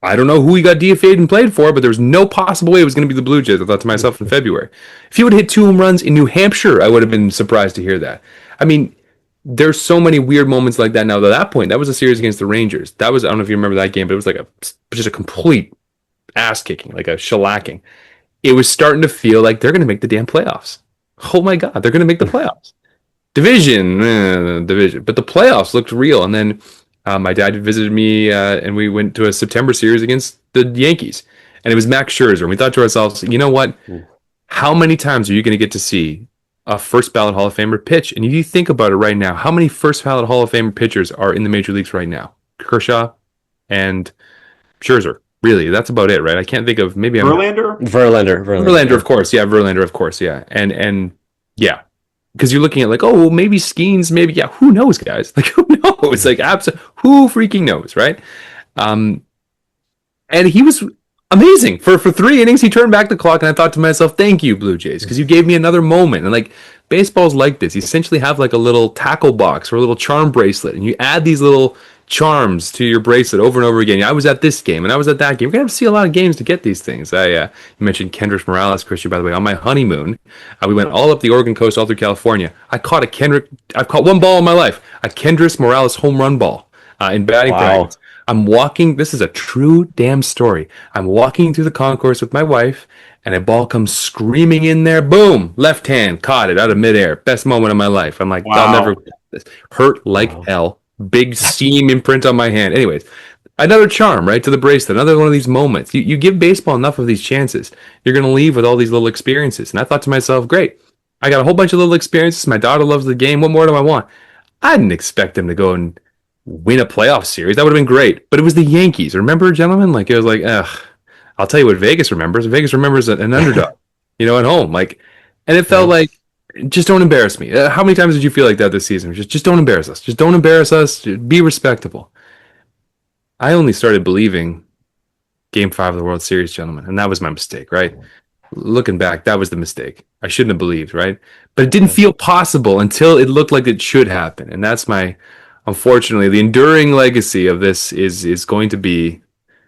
I don't know who he got DFA'd and played for, but there was no possible way it was going to be the Blue Jays. I thought to myself in February. If he would have hit 2 home runs in New Hampshire, I would have been surprised to hear that. I mean, there's so many weird moments like that now. At that point, that was a series against the Rangers. That was, I don't know if you remember that game, but it was like just a complete ass kicking, like a shellacking. It was starting to feel like they're going to make the damn playoffs. Oh my God, they're going to make the playoffs. Division, but the playoffs looked real. And then my dad visited me, and we went to a September series against the Yankees, and it was Max Scherzer. And we thought to ourselves, you know what? How many times are you going to get to see a first ballot Hall of Famer pitch? And you think about it right now, how many first ballot Hall of Famer pitchers are in the major leagues right now? Kershaw and Scherzer. Really, that's about it, right? I can't think of maybe Verlander, of course, yeah, Verlander, of course, yeah, and yeah, because you're looking at like, oh, well, maybe Skeens, maybe, yeah, who knows, guys? Like, who knows? Like, who freaking knows, right? And he was amazing for 3 innings. He turned back the clock, and I thought to myself, thank you, Blue Jays, because you gave me another moment. And like, baseball's like this. You essentially have like a little tackle box or a little charm bracelet, and you add these little charms to your bracelet over and over again. I was at this game, and I was at that game. We're gonna have to see a lot of games to get these things. You mentioned Kendrick Morales, Christian, by the way. On my honeymoon, we went all up the Oregon coast, all through California. I've caught one ball in my life, a Kendrick Morales home run ball in batting practice. I'm walking. This is a true damn story. I'm walking through the concourse with my wife, and a ball comes screaming in there. Boom! Left hand, caught it out of midair. Best moment of my life. I'm like, I'll never forget this. Hurt like hell. Big seam imprint on my hand. Anyways, another charm, right, to the bracelet. Another one of these moments. You give baseball enough of these chances, you're going to leave with all these little experiences. And I thought to myself, great. I got a whole bunch of little experiences. My daughter loves the game. What more do I want? I didn't expect them to go and win a playoff series. That would have been great. But it was the Yankees. Remember, gentlemen? Like, it was like, I'll tell you what Vegas remembers. Vegas remembers an underdog, at home. Like, and it felt like, just don't embarrass me. How many times did you feel like that this season? Just don't embarrass us. Just don't embarrass us. Just be respectable. I only started believing Game 5 of the World Series, gentlemen, and that was my mistake, right? Looking back, that was the mistake. I shouldn't have believed, right? But it didn't feel possible until it looked like it should happen. And that's unfortunately, the enduring legacy of this is going to be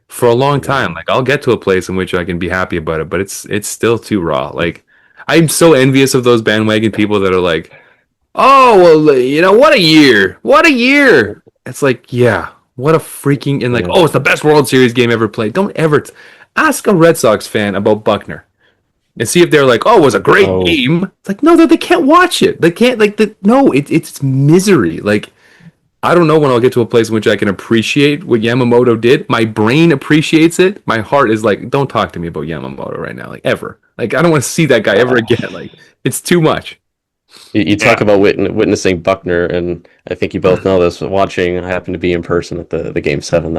for a long time. Like, I'll get to a place in which I can be happy about it, but it's still too raw. Like, I'm so envious of those bandwagon people that are like, oh, well, what a year. What a year. It's like, yeah, what a freaking, and like, oh, it's the best World Series game ever played. Don't ever ask a Red Sox fan about Buckner and see if they're like, oh, it was a great game. It's like, no, they can't watch it. They can't, no, it's misery. Like, I don't know when I'll get to a place in which I can appreciate what Yamamoto did. My brain appreciates it. My heart is like, don't talk to me about Yamamoto right now, like, ever. Like, I don't want to see that guy ever again. Like, it's too much. You talk about witnessing Buckner, and I think you both know this. Watching, I happened to be in person at the Game 7.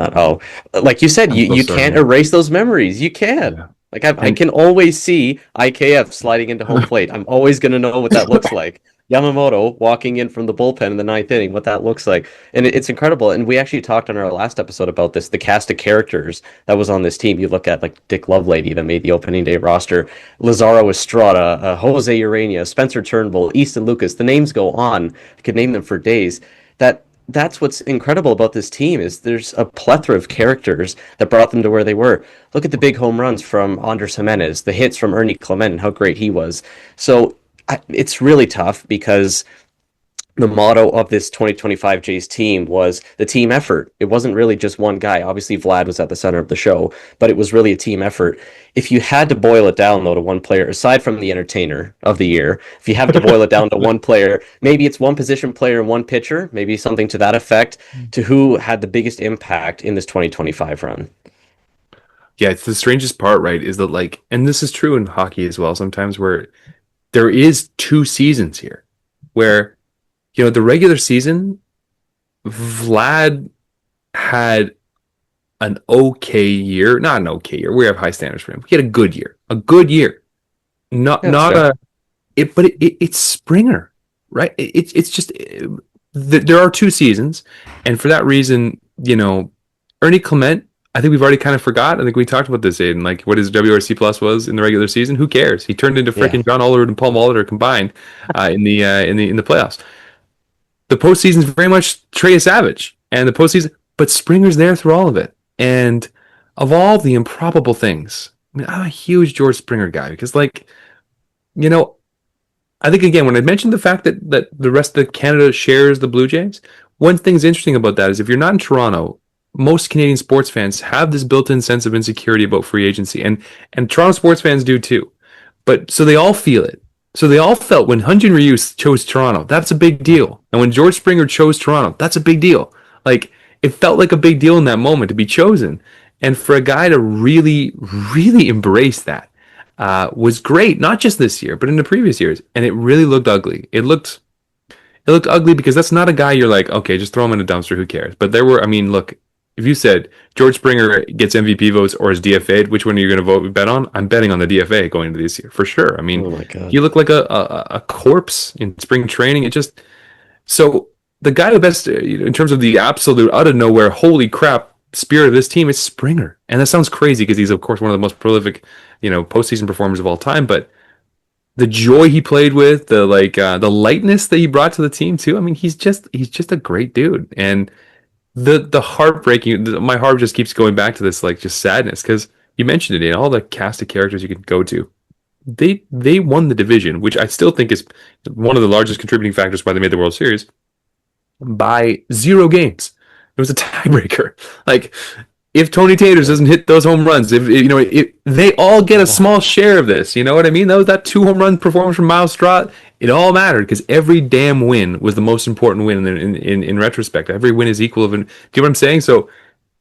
Like you said, you can't erase those memories. You can. Yeah. Like, I can always see IKF sliding into home plate. I'm always going to know what that looks like. Yamamoto walking in from the bullpen in the 9th inning, what that looks like. And it's incredible. And we actually talked on our last episode about this, the cast of characters that was on this team. You look at like Dick Lovelady that made the opening day roster, Lazaro Estrada, Jose Urania, Spencer Turnbull, Easton Lucas. The names go on. I could name them for days. That's what's incredible about this team is there's a plethora of characters that brought them to where they were. Look at the big home runs from Andres Jimenez, the hits from Ernie Clement and how great he was. So it's really tough because the motto of this 2025 Jays team was the team effort. It wasn't really just one guy. Obviously, Vlad was at the center of the show, but it was really a team effort. If you had to boil it down, though, to one player, aside from the entertainer of the year, if you have to boil it down to one player, maybe it's one position player and one pitcher, maybe something to that effect, to who had the biggest impact in this 2025 run. Yeah, it's the strangest part, right, is that, like, and this is true in hockey as well sometimes, where there is 2 seasons here where, the regular season, Vlad had an okay year. Not an okay year. We have high standards for him. He had a good year. A good year. Not a it's Springer, right? It's just there are two seasons, and for that reason, Ernie Clement, I think we've already kind of forgot. I think we talked about this, Aiden. Like what his WRC plus was in the regular season. Who cares? He turned into Yeah. freaking John Olerud and Paul Molitor combined in the playoffs. The postseason is very much Trey Savage, and the postseason, but Springer's there through all of it. And of all the improbable things, I mean, I'm a huge George Springer guy because, like, you know, I think again when I mentioned the fact that the rest of Canada shares the Blue Jays, one thing's interesting about that is if you're not in Toronto, most Canadian sports fans have this built-in sense of insecurity about free agency, and Toronto sports fans do too. But so they all feel it. So they all felt when Hyun-Jin Ryu chose Toronto, that's a big deal. And when George Springer chose Toronto, that's a big deal. Like it felt like a big deal in that moment to be chosen, and for a guy to really, really embrace that was great. Not just this year, but in the previous years. And it really looked ugly. It looked ugly because that's not a guy you're like, okay, just throw him in a dumpster. Who cares? But there were, I mean, look, if you said George Springer gets MVP votes or is DFA'd, which one are you going to bet on? I'm betting on the DFA going into this year for sure. I mean, Oh my God. he looked like a corpse in spring training. It just so the guy who best in terms of the absolute out of nowhere, holy crap, spirit of this team is Springer, and that sounds crazy because he's of course one of the most prolific, postseason performers of all time, but the joy he played with, the lightness that he brought to the team too. I mean, he's just a great dude, and the heartbreaking. My heart just keeps going back to this, like just sadness because you mentioned it in all the cast of characters you could go to. They won the division, which I still think is one of the largest contributing factors why they made the World Series by 0 games. It was a tiebreaker. Like if Tony Taters doesn't hit those home runs, if they all get a small share of this, you know what I mean? That 2 home run performance from Miles Straw, it all mattered because every damn win was the most important win in retrospect. Every win is equal of do you know what I'm saying? So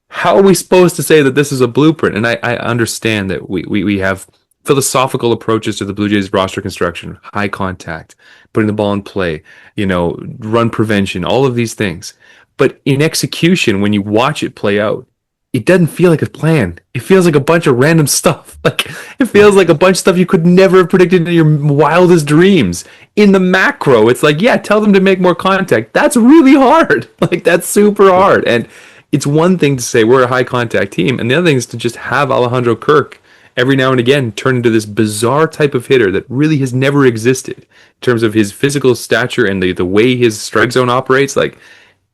how are we supposed to say that this is a blueprint? And I understand that we have philosophical approaches to the Blue Jays roster construction, high contact, putting the ball in play, run prevention, all of these things. But in execution, when you watch it play out, it doesn't feel like a plan. It feels like a bunch of random stuff. Like it feels like a bunch of stuff you could never have predicted in your wildest dreams. In the macro, it's like, yeah, tell them to make more contact. That's really hard. Like that's super hard. And it's one thing to say we're a high contact team, and the other thing is to just have Alejandro Kirk every now and again turn into this bizarre type of hitter that really has never existed in terms of his physical stature and the way his strike zone operates. Like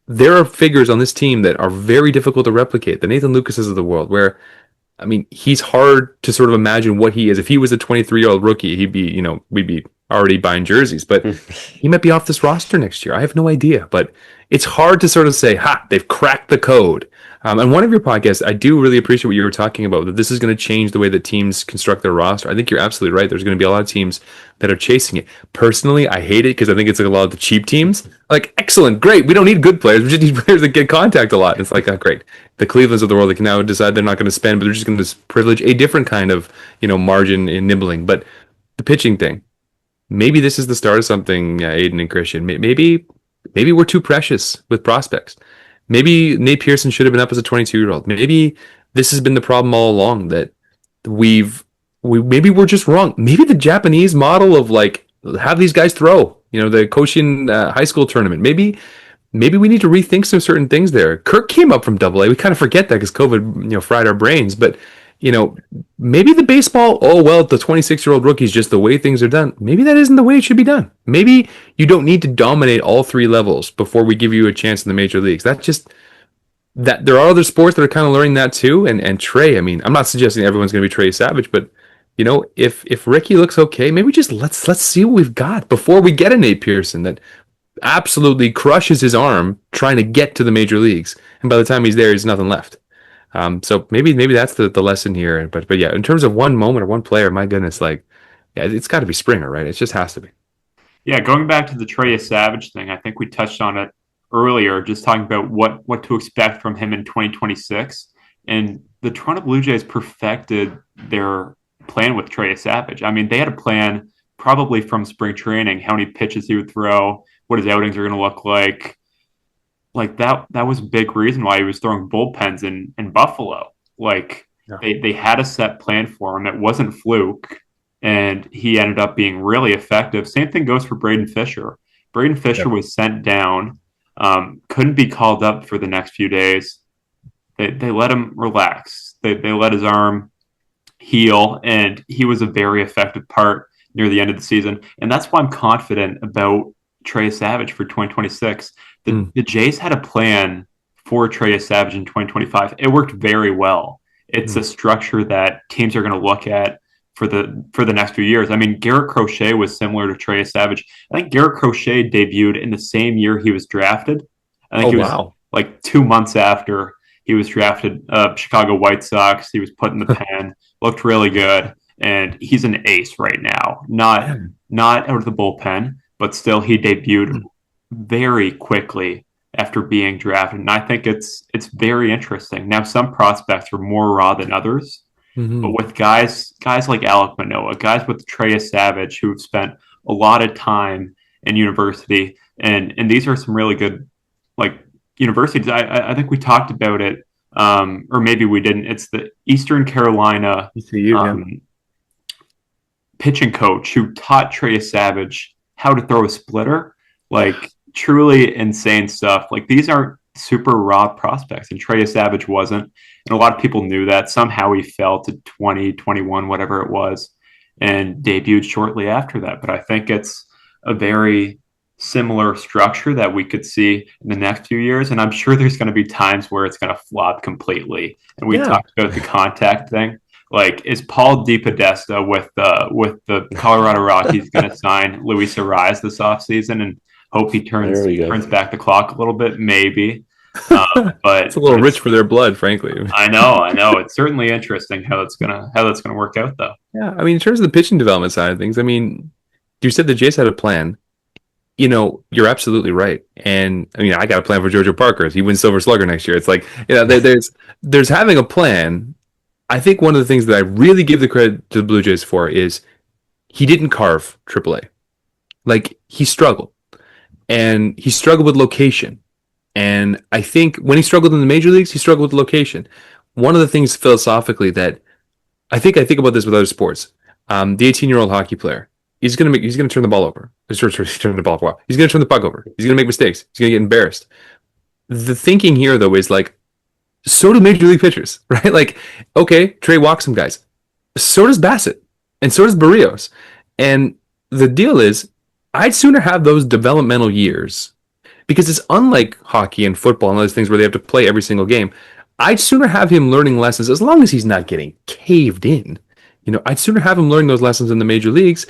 there are figures on this team that are very difficult to replicate. The Nathan Lucases of the world, where I mean, he's hard to sort of imagine what he is. If he was a 23-year-old rookie, he'd be, we'd be already buying jerseys, but he might be off this roster next year. I have no idea, but it's hard to sort of say, ha, they've cracked the code. And one of your podcasts, I do really appreciate what you were talking about, that this is going to change the way that teams construct their roster. I think you're absolutely right. There's going to be a lot of teams that are chasing it. Personally, I hate it because I think it's like a lot of the cheap teams. Like, excellent, great. We don't need good players. We just need players that get contact a lot. And it's like, oh, great. The Clevelands of the world, they can now decide they're not going to spend, but they're just going to privilege a different kind of, margin in nibbling. But the pitching thing, maybe this is the start of something, Aiden and Christian. Maybe we're too precious with prospects. Maybe Nate Pearson should have been up as a 22-year-old. Maybe this has been the problem all along, that maybe we're just wrong. Maybe the Japanese model of like have these guys throw, the Koshin high school tournament. Maybe we need to rethink some certain things there. Kirk came up from Double A. We kind of forget that because COVID, fried our brains. But maybe the baseball, the 26-year-old rookie is just the way things are done. Maybe that isn't the way it should be done. Maybe you don't need to dominate all 3 levels before we give you a chance in the major leagues. That's just that there are other sports that are kind of learning that too. And Trey, I mean, I'm not suggesting everyone's going to be Trey Savage, but if Ricky looks okay, maybe just let's see what we've got before we get a Nate Pearson that absolutely crushes his arm trying to get to the major leagues, and by the time he's there, there's nothing left. So maybe that's the lesson here. But yeah, in terms of one moment or one player, my goodness, like, yeah, it's got to be Springer, right? It just has to be. Yeah, going back to the Trey Savage thing, I think we touched on it earlier, just talking about what to expect from him in 2026. And the Toronto Blue Jays perfected their plan with Trey Savage. I mean, they had a plan probably from spring training, how many pitches he would throw, what his outings are going to look like. Like that was a big reason why he was throwing bullpens in Buffalo. Like Yeah. they had a set plan for him. It wasn't fluke. and he ended up being really effective. Same thing goes for Braden Fisher. Braden Fisher Yep. was sent down, couldn't be called up for the next few days. They let him relax. They let his arm heal, and he was a very effective part near the end of the season. And that's why I'm confident about Trey Savage for 2026. Mm. The Jays had a plan for Trey Savage in 2025. It worked very well. It's a Mm. structure that teams are going to look at for the next few years. I mean, Garrett Crochet was similar to Trey Savage. I think Garrett Crochet debuted in the same year he was drafted. I think Oh he was wow. like 2 months after he was drafted. Chicago White Sox. He was put in the pen. Looked really good, and he's an ace right now. Man. Not out of the bullpen, but still he debuted very quickly after being drafted, and I think it's very interesting. Now, some prospects are more raw than others, but Hmm. with guys like Alec Manoah, guys with Trey Savage, who've spent a lot of time in university, and these are some really good like universities. I think we talked about it, or maybe we didn't. It's the Eastern Carolina ECU, yeah. um, pitching coach who taught Trey Savage how to throw a splitter. Like truly insane stuff. Like these aren't super raw prospects, and Trey Savage wasn't. And a lot of people knew that. Somehow he fell to 20, 21, whatever it was, and debuted shortly after that. But I think it's a very similar structure that we could see in the next few years. And I'm sure there's going to be times where it's going to flop completely. And we Yeah. talked about the contact thing. Like, is Paul DePodesta with the Colorado Rockies going to sign Luis Ariz this offseason and hope he There we go. turns back the clock a little bit? Maybe, It's a little but rich it's for their blood, frankly. I know it's certainly interesting how that's gonna work out though. Yeah, I mean, in terms of the pitching development side of things, I mean, you said the Jays had a plan. You know, you're absolutely right. And I mean, I got a plan for Jojo Parker. If he wins Silver Slugger next year, it's like, there's having a plan. I think one of the things that I really give the credit to the Blue Jays for is he didn't carve AAA. Like he struggled with location. And I think when he struggled in the major leagues, he struggled with location. One of the things philosophically that I think about this with other sports. The 18-year-old hockey player, he's gonna turn the ball over. Turn the ball over. He's gonna turn the puck over. He's gonna make mistakes. He's gonna get embarrassed. The thinking here though is like, so do major league pitchers, right? Like, okay, Trey walks some guys. So does Bassett, and so does Barrios. And the deal is, I'd sooner have those developmental years because it's unlike hockey and football and those things where they have to play every single game. I'd sooner have him learning lessons as long as he's not getting caved in. You know, I'd sooner have him learning those lessons in the major leagues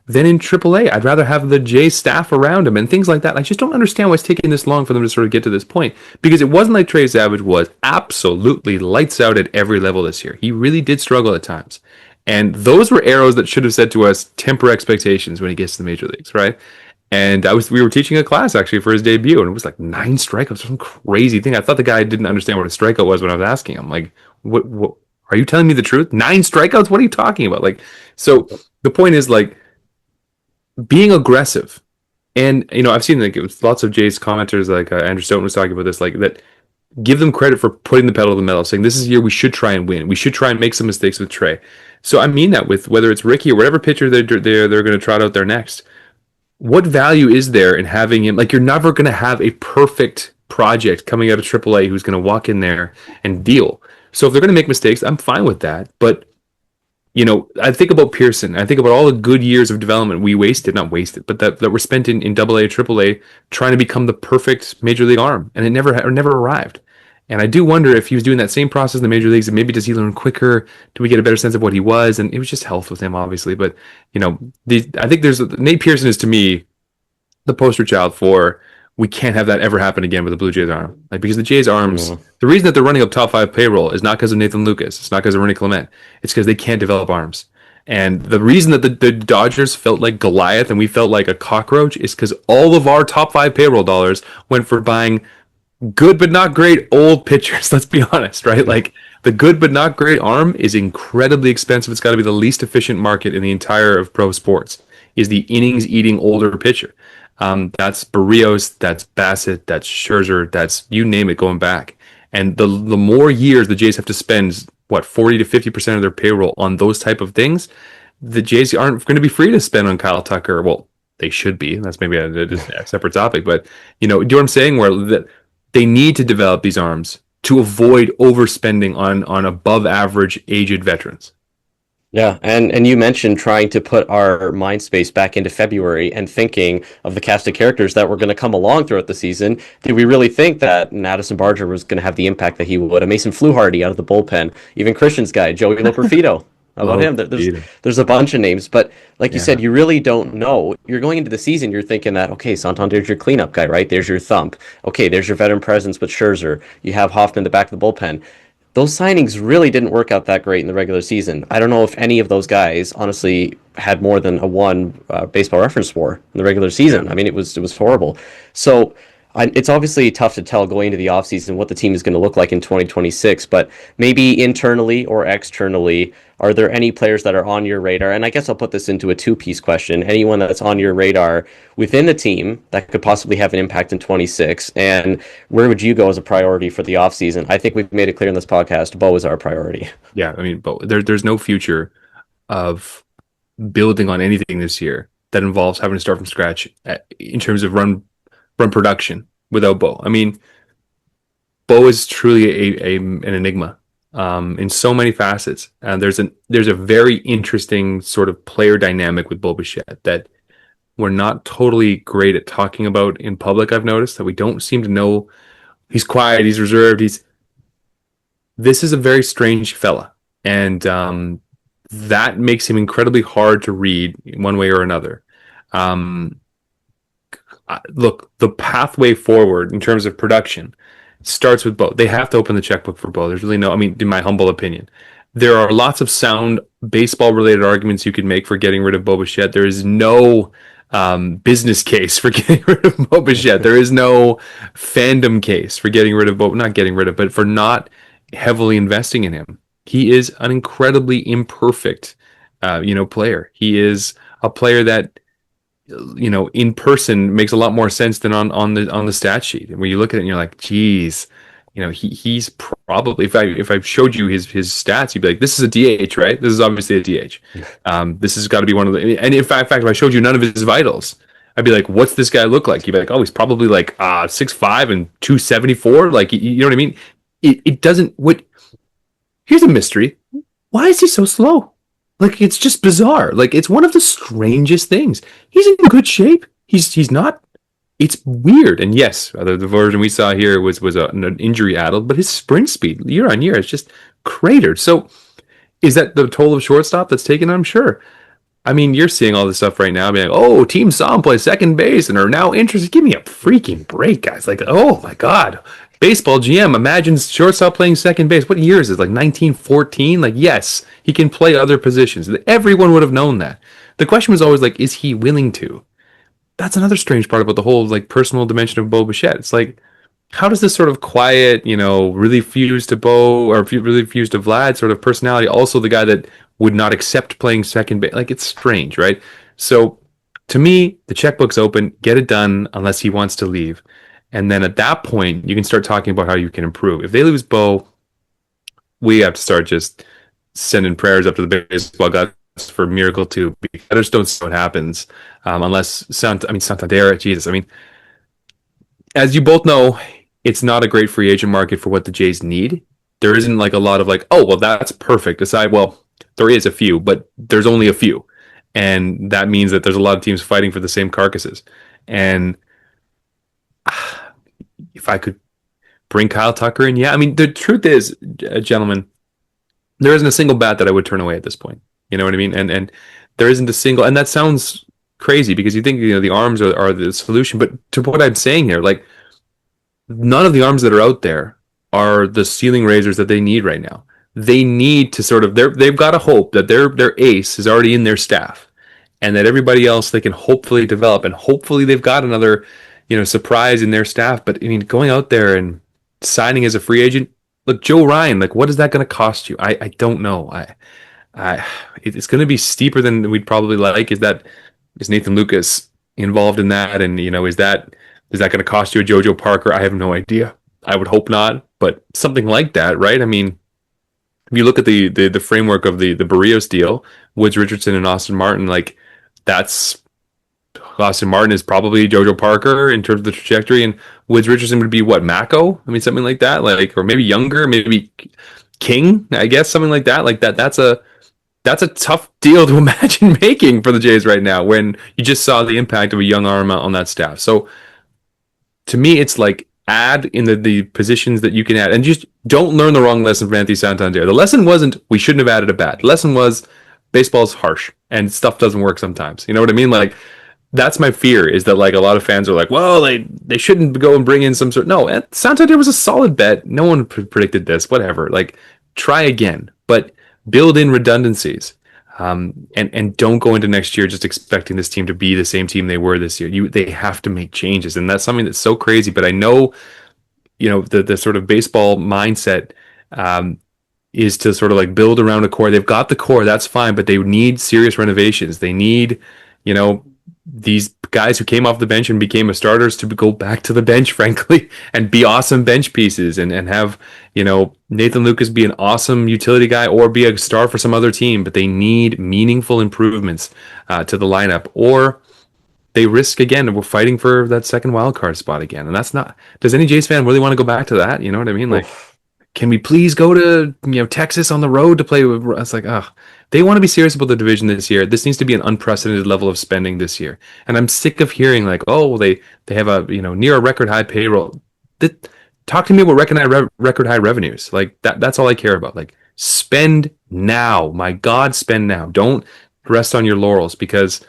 than in AAA. I'd rather have the J staff around him and things like that. I just don't understand why it's taking this long for them to sort of get to this point because it wasn't like Trey Savage was absolutely lights out at every level this year. He really did struggle at times. And those were arrows that should have said to us, temper expectations when he gets to the major leagues, right? And we were teaching a class actually for his debut, and it was like 9 strikeouts, some crazy thing. I thought the guy didn't understand what a strikeout was when I was asking him. Like, what are you telling me the truth? 9 strikeouts? What are you talking about? Like, so the point is like being aggressive. And you know, I've seen like it was lots of Jay's commenters, like Andrew Stoughton was talking about this, like that give them credit for putting the pedal to the metal, saying this is a year we should try and win. We should try and make some mistakes with Trey. So I mean that with whether it's Ricky or whatever pitcher they're going to trot out there next. What value is there in having him? Like, you're never going to have a perfect project coming out of AAA who's going to walk in there and deal. So if they're going to make mistakes, I'm fine with that. But, you know, I think about Pearson. I think about all the good years of development we wasted, not wasted, but that were spent in AA, AAA, trying to become the perfect major league arm. And it never arrived. And I do wonder if he was doing that same process in the major leagues, and maybe does he learn quicker? Do we get a better sense of what he was? And it was just health with him, obviously. But you know, I think there's Nate Pearson is to me the poster child for we can't have that ever happen again with the Blue Jays arm. Like because the Jays arms, the reason that they're running up top 5 payroll is not because of Nathan Lucas. It's not because of Rennie Clement. It's because they can't develop arms. And the reason that the Dodgers felt like Goliath and we felt like a cockroach is because all of our top 5 payroll dollars went for buying good but not great old pitchers. Let's be honest, right? Like the good but not great arm is incredibly expensive. It's got to be the least efficient market in the entire of pro sports. Is the innings eating older pitcher? That's Barrios, that's Bassett, that's Scherzer, that's you name it going back. And the more years the Jays have to spend, what 40 to 50% of their payroll on those type of things, the Jays aren't going to be free to spend on Kyle Tucker. Well, they should be. That's maybe a separate topic, but do you know what I'm saying? Where they need to develop these arms to avoid overspending on above average aged veterans. Yeah, and you mentioned trying to put our mind space back into February and thinking of the cast of characters that were going to come along throughout the season. Did we really think that Addison Barger was going to have the impact that he would? A Mason Fluharty out of the bullpen, even Christian's guy, Joey Loperfido. How about him? There's a bunch of names, but like you said, you really don't know. You're going into the season, you're thinking that, okay, Santander's your cleanup guy, right? There's your thump. Okay, there's your veteran presence with Scherzer. You have Hoffman in the back of the bullpen. Those signings really didn't work out that great in the regular season. I don't know if any of those guys honestly had more than a one baseball reference WAR in the regular season. Yeah. I mean, it was horrible. So it's obviously tough to tell going into the offseason what the team is going to look like in 2026, but maybe internally or externally, are there any players that are on your radar? And I guess I'll put this into a two-piece question. Anyone that's on your radar within the team that could possibly have an impact in 26, and where would you go as a priority for the offseason? I think we've made it clear in this podcast, Bo is our priority. Yeah, I mean, but there's no future of building on anything this year that involves having to start from scratch in terms of run production without Bo. I mean, Bo is truly an enigma in so many facets. There's a very interesting sort of player dynamic with Bo Bichette that we're not totally great at talking about in public. I've noticed that we don't seem to know. He's quiet. He's reserved. This is a very strange fella, and that makes him incredibly hard to read one way or another. Look, the pathway forward in terms of production starts with Bo. They have to open the checkbook for Bo. There's really no, I mean, in my humble opinion, there are lots of sound baseball related arguments you could make for getting rid of Bo Bichette. There is no business case for getting rid of Bo Bichette. There is no fandom case for getting rid of Bo, not getting rid of, but for not heavily investing in him. He is an incredibly imperfect, player. He is a player that, in person makes a lot more sense than on the stat sheet. And when you look at it and you're like, geez, he's probably, if I showed you his stats, you'd be like, this is a DH, right? This is obviously a DH. This has got to be one of the, and in fact, if I showed you none of his vitals, I'd be like, what's this guy look like? You'd be like, oh, he's probably like 6'5" and 274. Like, you know what I mean? It doesn't, here's a mystery. Why is he so slow? Like, it's just bizarre. Like, it's one of the strangest things. He's in good shape. He's not. It's weird. And yes, the version we saw here was an injury addled, but his sprint speed year on year is just cratered. So is that the toll of shortstop that's taken? I'm sure. I mean, you're seeing all this stuff right now, being like, oh, teams saw him play second base and are now interested. Give me a freaking break, guys. Like, oh my God. Baseball GM imagines shortstop playing second base. What year is this? Like 1914? Like, yes, he can play other positions. Everyone would have known that. The question was always like, is he willing to? That's another strange part about the whole like personal dimension of Bo Bichette. It's like, how does this sort of quiet, really fuse to Bo or really fuse to Vlad sort of personality, also the guy that would not accept playing second base? Like, it's strange, right? So to me, the checkbook's open. Get it done unless he wants to leave. And then at that point, you can start talking about how you can improve. If they lose Bo, we have to start just sending prayers up to the baseball gods for a miracle too. I just don't see what happens unless Santander. Jesus, I mean, as you both know, it's not a great free agent market for what the Jays need. There isn't like a lot of like, oh, well, that's perfect. Aside, well, there is a few, but there's only a few, and that means that there's a lot of teams fighting for the same carcasses. And if I could bring Kyle Tucker in, yeah. I mean, the truth is, gentlemen, there isn't a single bat that I would turn away at this point. You know what I mean? And there isn't a single, and that sounds crazy because you think the arms are the solution, but to what I'm saying here, like none of the arms that are out there are the ceiling raisers that they need right now. They need to sort of they've got to hope that their ace is already in their staff, and that everybody else they can hopefully develop, and hopefully they've got another surprise in their staff. But I mean, going out there and signing as a free agent, look, Joe Ryan, like what is that going to cost you? I don't know. It's going to be steeper than we'd probably like. Is Nathan Lucas involved in that? And is that going to cost you a JoJo Parker? I have no idea. I would hope not, but something like that, right? I mean, if you look at the framework of the Barrios deal, Woods Richardson and Austin Martin, like that's Austin Martin is probably JoJo Parker in terms of the trajectory, and Woods Richardson would be what, Mako? I mean, something like that, like, or maybe younger, maybe King, I guess, something like that. Like that. That's a tough deal to imagine making for the Jays right now when you just saw the impact of a young arm on that staff. So to me, it's like add in the positions that you can add, and just don't learn the wrong lesson from Anthony Santander. The lesson wasn't we shouldn't have added a bat. The lesson was baseball's harsh and stuff doesn't work sometimes. You know what I mean? Like that's my fear, is that like a lot of fans are like, well, they shouldn't go and bring in some sort. No, Santander was a solid bet. No one predicted this. Whatever. Like try again, but build in redundancies. And don't go into next year just expecting this team to be the same team they were this year. They have to make changes, and that's something that's so crazy. But I know, the sort of baseball mindset is to sort of like build around a core. They've got the core, that's fine, but they need serious renovations. They need, these guys who came off the bench and became starters to go back to the bench, frankly, and be awesome bench pieces and have, Nathan Lucas be an awesome utility guy or be a star for some other team, but they need meaningful improvements to the lineup, or they risk again. We're fighting for that second wild card spot again. And that's not, does any Jays fan really want to go back to that? You know what I mean? Like, can we please go to, Texas on the road to play with, it's like, they want to be serious about the division this year. This needs to be an unprecedented level of spending this year. And I'm sick of hearing like, oh, they have a, near a record high payroll. Talk to me about record high revenues. Like that's all I care about. Like spend now. My God, spend now. Don't rest on your laurels, because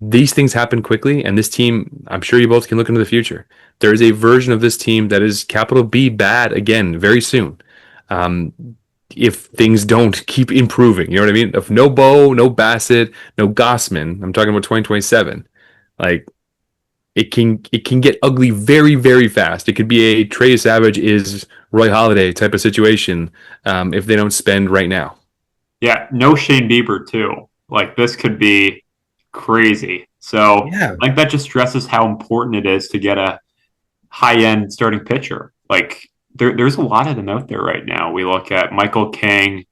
these things happen quickly. And this team, I'm sure you both can look into the future. There is a version of this team that is capital B bad again very soon. If things don't keep improving, you know what I mean? If no Bo, no Bassett, no Gossman, I'm talking about 2027. Like it can get ugly very, very fast. It could be a Trey Savage is Roy Halladay type of situation if they don't spend right now. Yeah, no Shane Bieber too. Like this could be crazy. So Yeah. like that just stresses how important it is to get a high end starting pitcher. Like there's a lot of them out there right now. We look at Michael King,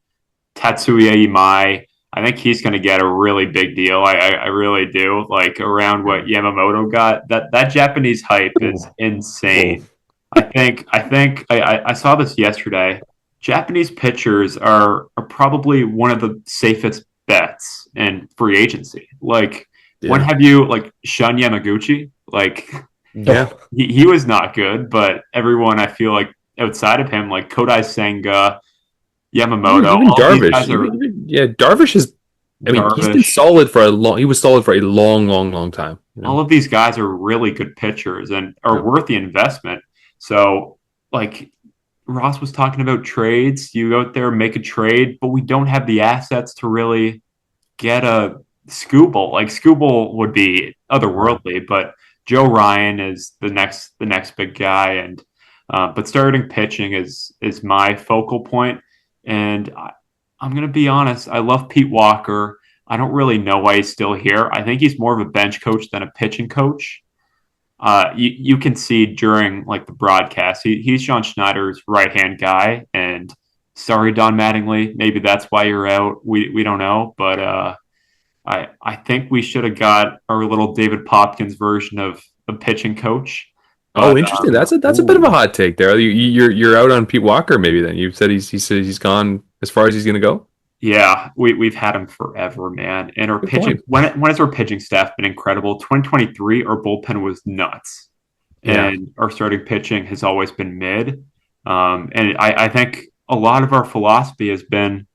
Tatsuya Imai. I think he's going to get a really big deal. I really do. Like around what Yamamoto got. That Japanese hype is insane. I saw this yesterday. Japanese pitchers are probably one of the safest bets in free agency. Like when have you like Shun Yamaguchi? Like Yeah. he was not good, but everyone I feel like outside of him, like Kodai Senga, Yamamoto, Even all these Darvish. guys are Darvish is. I mean, he's been Darvish. solid for a long. He was solid for a long, long, long time. All of these guys are really good pitchers and are worth the investment. So, like Ross was talking about trades, you go out there make a trade, but we don't have the assets to really get a Scooble. Like Scooble would be otherworldly, but Joe Ryan is the next big guy, and but starting pitching is my focal point. And I'm going to be honest, I love Pete Walker. I don't really know why he's still here. I think he's more of a bench coach than a pitching coach. You can see during like the broadcast, he's John Schneider's right hand guy. And sorry, Don Mattingly, maybe that's why you're out. We don't know, but I think we should have got our little David Popkins version of a pitching coach. Oh, But interesting. That's a bit of a hot take there. You're out on Pete Walker maybe then. You said he's gone as far as he's going to go. yeah, we've had him forever, man. And our Good pitching, point. when has our pitching staff been incredible? 2023, our bullpen was nuts, Yeah. and our starting pitching has always been mid. And I think a lot of our philosophy has been,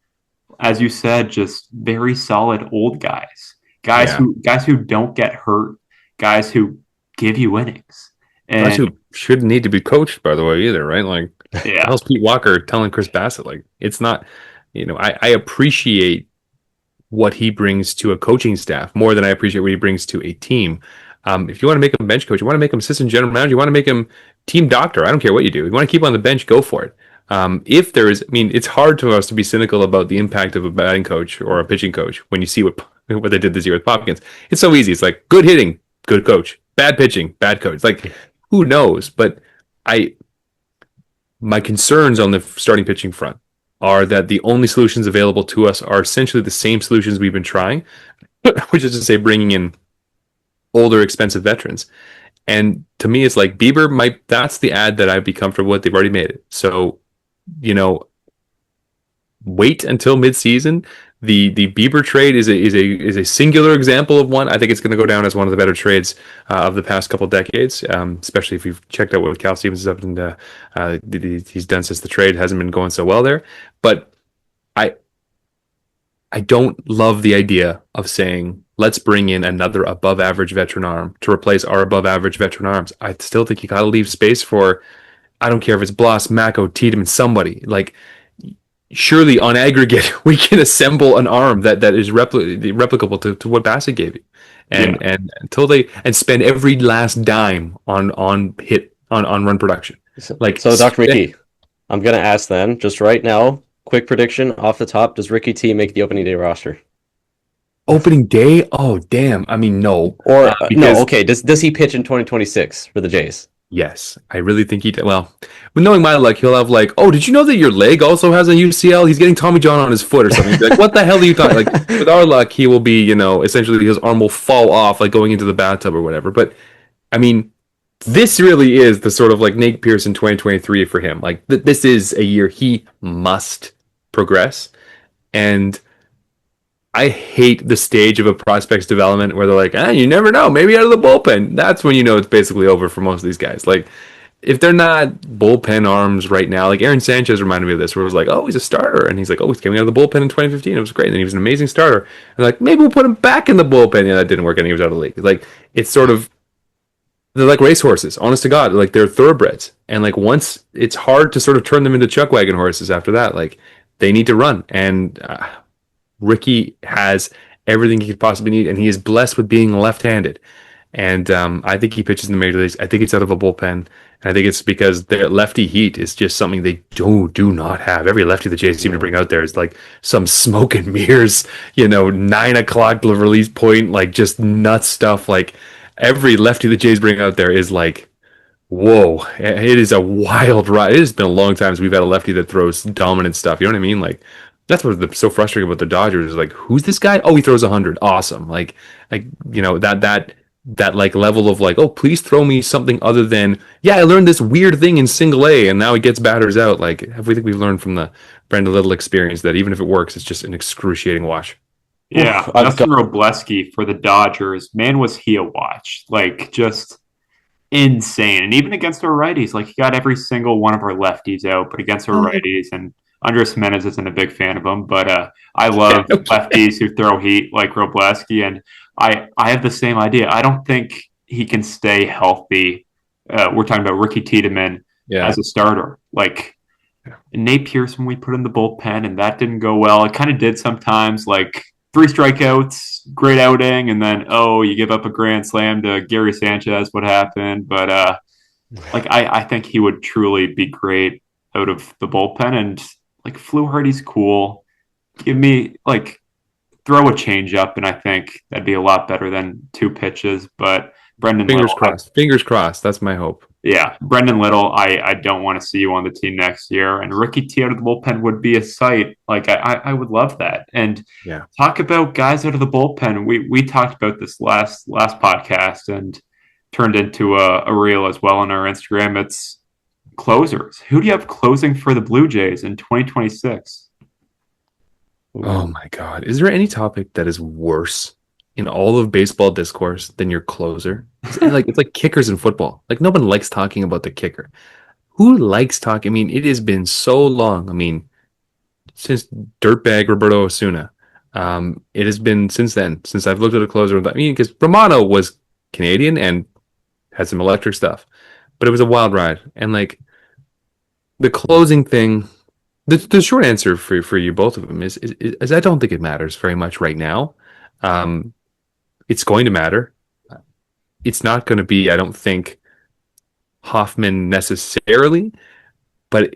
as you said, just very solid old guys, Yeah. guys who don't get hurt, guys who give you innings, Guys and who shouldn't need to be coached, by the way, either, right? Like, yeah, how's Pete Walker telling Chris Bassett? Like, it's not, I appreciate what he brings to a coaching staff more than I appreciate what he brings to a team. If you want to make him bench coach, you want to make him assistant general manager, you want to make him team doctor. I don't care what you do. You want to keep him on the bench, go for it. If there is, I mean, it's hard for us to be cynical about the impact of a batting coach or a pitching coach when you see what they did this year with Popkins. It's so easy. It's like good hitting, good coach, bad pitching, bad coach. Like who knows? But my concerns on the starting pitching front are that the only solutions available to us are essentially the same solutions we've been trying, which is to say, bringing in older, expensive veterans. And to me, it's like Bieber might. That's the ad that I'd be comfortable with. They've already made it, so you know, wait until mid-season. The Bieber trade is a singular example of one. I think it's going to go down as one of the better trades of the past couple decades, especially if you've checked out what Cal Stevens has up and he's done since the trade hasn't been going so well there. But I I don't love the idea of saying, let's bring in another above average veteran arm to replace our above average veteran arms. I still think you got to leave space for, I don't care if it's Bloss, Mako, Tiedemann, somebody. Like, surely on aggregate, we can assemble an arm that is replicable to what Bassett gave you. And until they and spend every last dime on run production. So, Like, so Dr. McKee, I'm going to ask then, just right now, quick prediction off the top, does Ricky T make the opening day roster? opening day? Oh, damn. I mean, no. Or Because- no, okay, does he pitch in 2026 for the Jays? Yes, I really think he did. Well, but knowing my luck, he'll have like, oh, did you know that your leg also has a UCL? He's getting Tommy John on his foot or something. He'd be like, what the hell are you talking? Like, with our luck, he will be, essentially his arm will fall off, like going into the bathtub or whatever. But I mean, this really is the sort of like Nate Pearson 2023 for him. Like, this is a year he must progress. And I hate the stage of a prospect's development where they're like, you never know, maybe out of the bullpen. That's when you know it's basically over for most of these guys. Like, if they're not bullpen arms right now, like Aaron Sanchez reminded me of this, where it was like, oh, he's a starter. And he's like, oh, he's coming out of the bullpen in 2015. It was great. And he was an amazing starter. And like, maybe we'll put him back in the bullpen. Yeah, that didn't work and he was out of the league. Like, it's sort of, they're like racehorses, honest to God. Like, they're thoroughbreds. And like, once it's hard to sort of turn them into chuck wagon horses after that, like, they need to run. And Ricky has everything he could possibly need, and he is blessed with being left-handed. And I think he pitches in the major leagues. I think it's out of a bullpen. And I think it's because their lefty heat is just something they do not have. Every lefty the Jays seem to bring out there is like some smoke and mirrors, 9 o'clock release point, like just nuts stuff. Like, every lefty the Jays bring out there is like, whoa, it is a wild ride. It has been a long time since we've had a lefty that throws dominant stuff. You know what I mean? Like, that's what's so frustrating about the Dodgers is like, who's this guy? Oh, he throws 100. Awesome. Like that like level of like, oh, please throw me something other than, yeah, I learned this weird thing in single A and now he gets batters out. Like, we think we've learned from the Brenda Little experience that even if it works, it's just an excruciating watch. Yeah, Justin Robleski for the Dodgers, man, was he a watch. Like, just insane. And even against our righties, like, he got every single one of our lefties out, but against our righties, and Andres Menez isn't a big fan of him, but I love lefties who throw heat like Robleski, and I have the same idea. I don't think he can stay healthy. We're talking about Ricky Tiedemann as a starter. Like, Nate Pearson, we put in the bullpen, and that didn't go well. It kind of did sometimes, like 3 strikeouts, great outing, and then, you give up a grand slam to Gary Sanchez. What happened? But I think he would truly be great out of the bullpen, and like Fluharty's cool. Give me throw a change up, and I think that'd be a lot better than 2 pitches. But Brendan Fingers Little, crossed. Fingers crossed. That's my hope. Yeah, Brendan Little, I don't want to see you on the team next year. And Ricky T out of the bullpen would be a sight. Like, I would love that. And talk about guys out of the bullpen. We talked about this last podcast and turned into a reel as well on our Instagram. It's closers. Who do you have closing for the Blue Jays in 2026? Oh my God. Is there any topic that is worse in all of baseball discourse than your closer? It's like kickers in football. Like, no one likes talking about the kicker. Who likes talking? I mean, it has been so long. I mean, since dirtbag Roberto Osuna. It has been since then, since I've looked at a closer. I mean, because Romano was Canadian and had some electric stuff, but it was a wild ride. And like, the closing thing, the short answer for you, both of them, is I don't think it matters very much right now. It's going to matter. It's not going to be, I don't think, Hoffman necessarily, but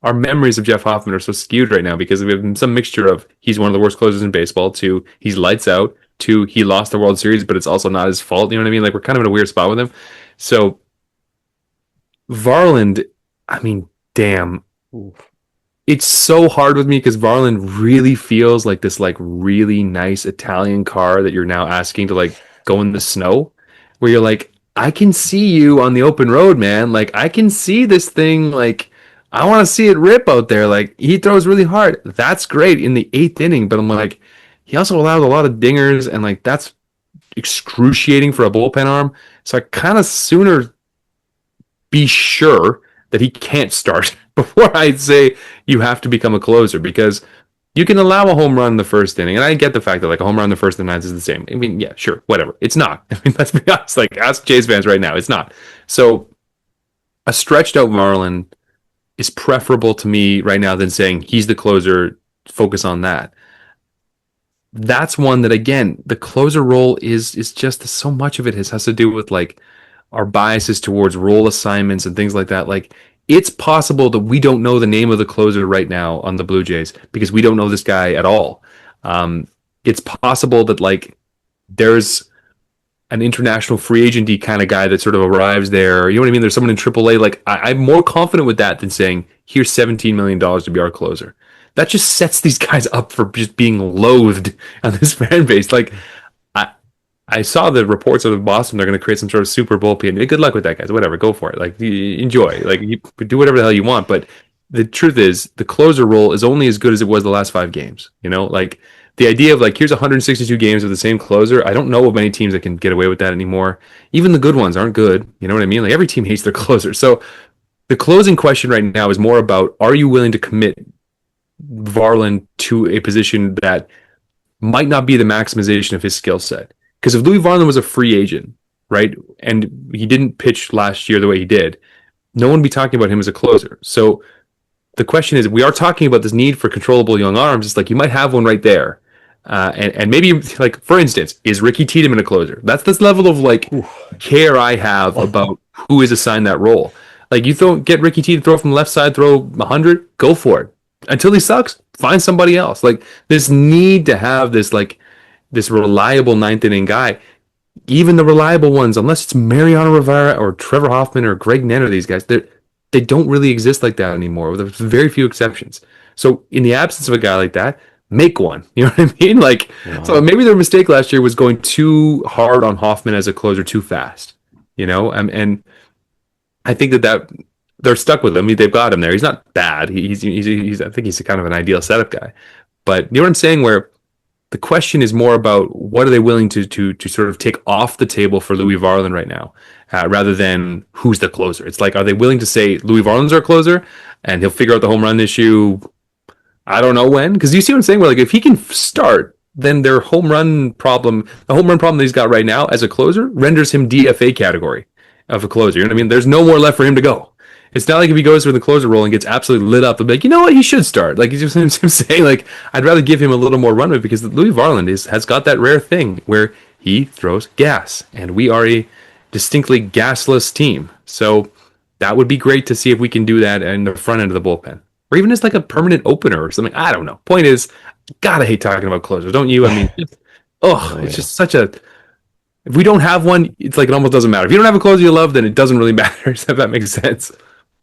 our memories of Jeff Hoffman are so skewed right now because we have some mixture of he's one of the worst closers in baseball, to he's lights out, to he lost the World Series, but it's also not his fault. You know what I mean? Like, we're kind of in a weird spot with him. So Varland, I mean, damn. it's so hard with me because Varland really feels like this like really nice Italian car that you're now asking to like go in the snow, where you're like, I can see you on the open road, man. Like I can see this thing. Like I want to see it rip out there. Like he throws really hard. That's great in the eighth inning, but I'm like, he also allows a lot of dingers, and like that's excruciating for a bullpen arm. So I kind of sooner be sure that he can't start before I'd say you have to become a closer, because you can allow a home run in the first inning. And I get the fact that like a home run in the first and ninth is the same. I mean, yeah, sure, whatever. It's not. I mean, let's be honest. Like ask Jays fans right now. It's not. So a stretched out Marlin is preferable to me right now than saying he's the closer, focus on that. That's one that again, the closer role is just so much of it has to do with like our biases towards role assignments and things like that. Like it's possible that we don't know the name of the closer right now on the Blue Jays because we don't know this guy at all. It's possible that like there's an international free agency kind of guy that sort of arrives there. You know what I mean? There's someone in AAA. Like I'm more confident with that than saying here's $17 million to be our closer. That just sets these guys up for just being loathed on this fan base. Like I saw the reports of Boston. They're going to create some sort of super bullpen. Good luck with that, guys. Whatever, go for it. Like enjoy. Like you do whatever the hell you want. But the truth is, the closer role is only as good as it was the last 5 games. You know, like the idea of like here's 162 games with the same closer. I don't know of many teams that can get away with that anymore. Even the good ones aren't good. You know what I mean? Like every team hates their closer. So the closing question right now is more about: are you willing to commit Varland to a position that might not be the maximization of his skill set? Because if Louis Varland was a free agent, right, and he didn't pitch last year the way he did, no one would be talking about him as a closer. So the question is, we are talking about this need for controllable young arms. It's like you might have one right there. And maybe, like, for instance, is Ricky Tiedemann a closer? That's this level of, like, care I have about who is assigned that role. Like, get Ricky T to throw from the left side, throw 100, go for it. Until he sucks, find somebody else. Like, this need to have this, like, this reliable ninth inning guy. Even the reliable ones, unless it's Mariano Rivera or Trevor Hoffman or Greg Nenner, these guys, they don't really exist like that anymore, with very few exceptions. So in the absence of a guy like that, make one. You know what I mean? Like, wow. So maybe their mistake last year was going too hard on Hoffman as a closer too fast. You know, and I think that they're stuck with him. I mean, they've got him there. He's not bad. He's I think he's kind of an ideal setup guy. But you know what I'm saying? Where the question is more about what are they willing to sort of take off the table for Louis Varland right now, rather than who's the closer. It's like, are they willing to say Louis Varland's our closer and he'll figure out the home run issue? I don't know when, because you see what I'm saying? Where like if he can start, then the home run problem that he's got right now as a closer renders him DFA category of a closer. You know what I mean? There's no more left for him to go. It's not like if he goes for the closer role and gets absolutely lit up, they'll be like, you know what, he should start. Like, you just I'm saying, like, I'd rather give him a little more runway, because Louis Varland has got that rare thing where he throws gas, and we are a distinctly gasless team. So that would be great to see if we can do that in the front end of the bullpen, or even as like a permanent opener or something. I don't know. Point is, God, I hate talking about closers, don't you? I mean, it's just such a. If we don't have one, it's like it almost doesn't matter. If you don't have a closer you love, then it doesn't really matter. If that makes sense.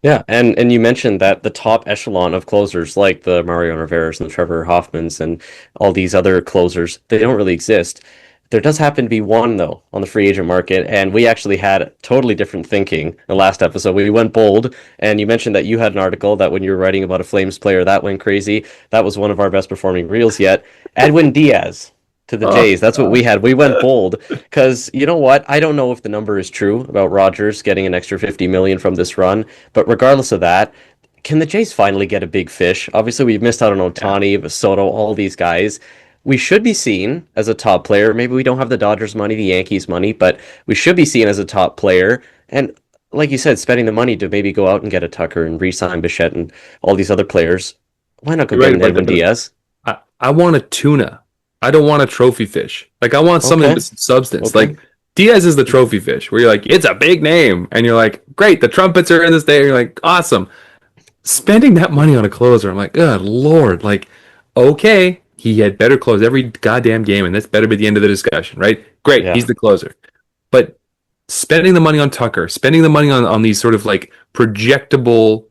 Yeah, and you mentioned that the top echelon of closers, like the Mariano Rivera's and the Trevor Hoffmans and all these other closers, they don't really exist. There does happen to be one, though, on the free agent market, and we actually had totally different thinking in the last episode. We went bold, and you mentioned that you had an article that when you were writing about a Flames player, that went crazy. That was one of our best performing reels yet. Edwin Diaz to the Jays. That's what we had. We went bold because, you know what? I don't know if the number is true about Rogers getting an extra $50 million from this run, but regardless of that, can the Jays finally get a big fish? Obviously, we've missed out on Ohtani, Soto, all these guys. We should be seen as a top player. Maybe we don't have the Dodgers money, the Yankees money, but we should be seen as a top player. And like you said, spending the money to maybe go out and get a Tucker and re-sign Bichette and all these other players. Why not go get an Edwin Diaz? I want a tuna. I don't want a trophy fish. Like, I want something with substance. Okay. Like, Diaz is the trophy fish, where you're like, it's a big name. And you're like, great, the trumpets are in this day. And you're like, awesome. Spending that money on a closer, I'm like, good Lord. Like, okay, he had better close every goddamn game, and that's better be the end of the discussion, right? Great, he's the closer. But spending the money on Tucker, spending the money on these sort of, like, projectable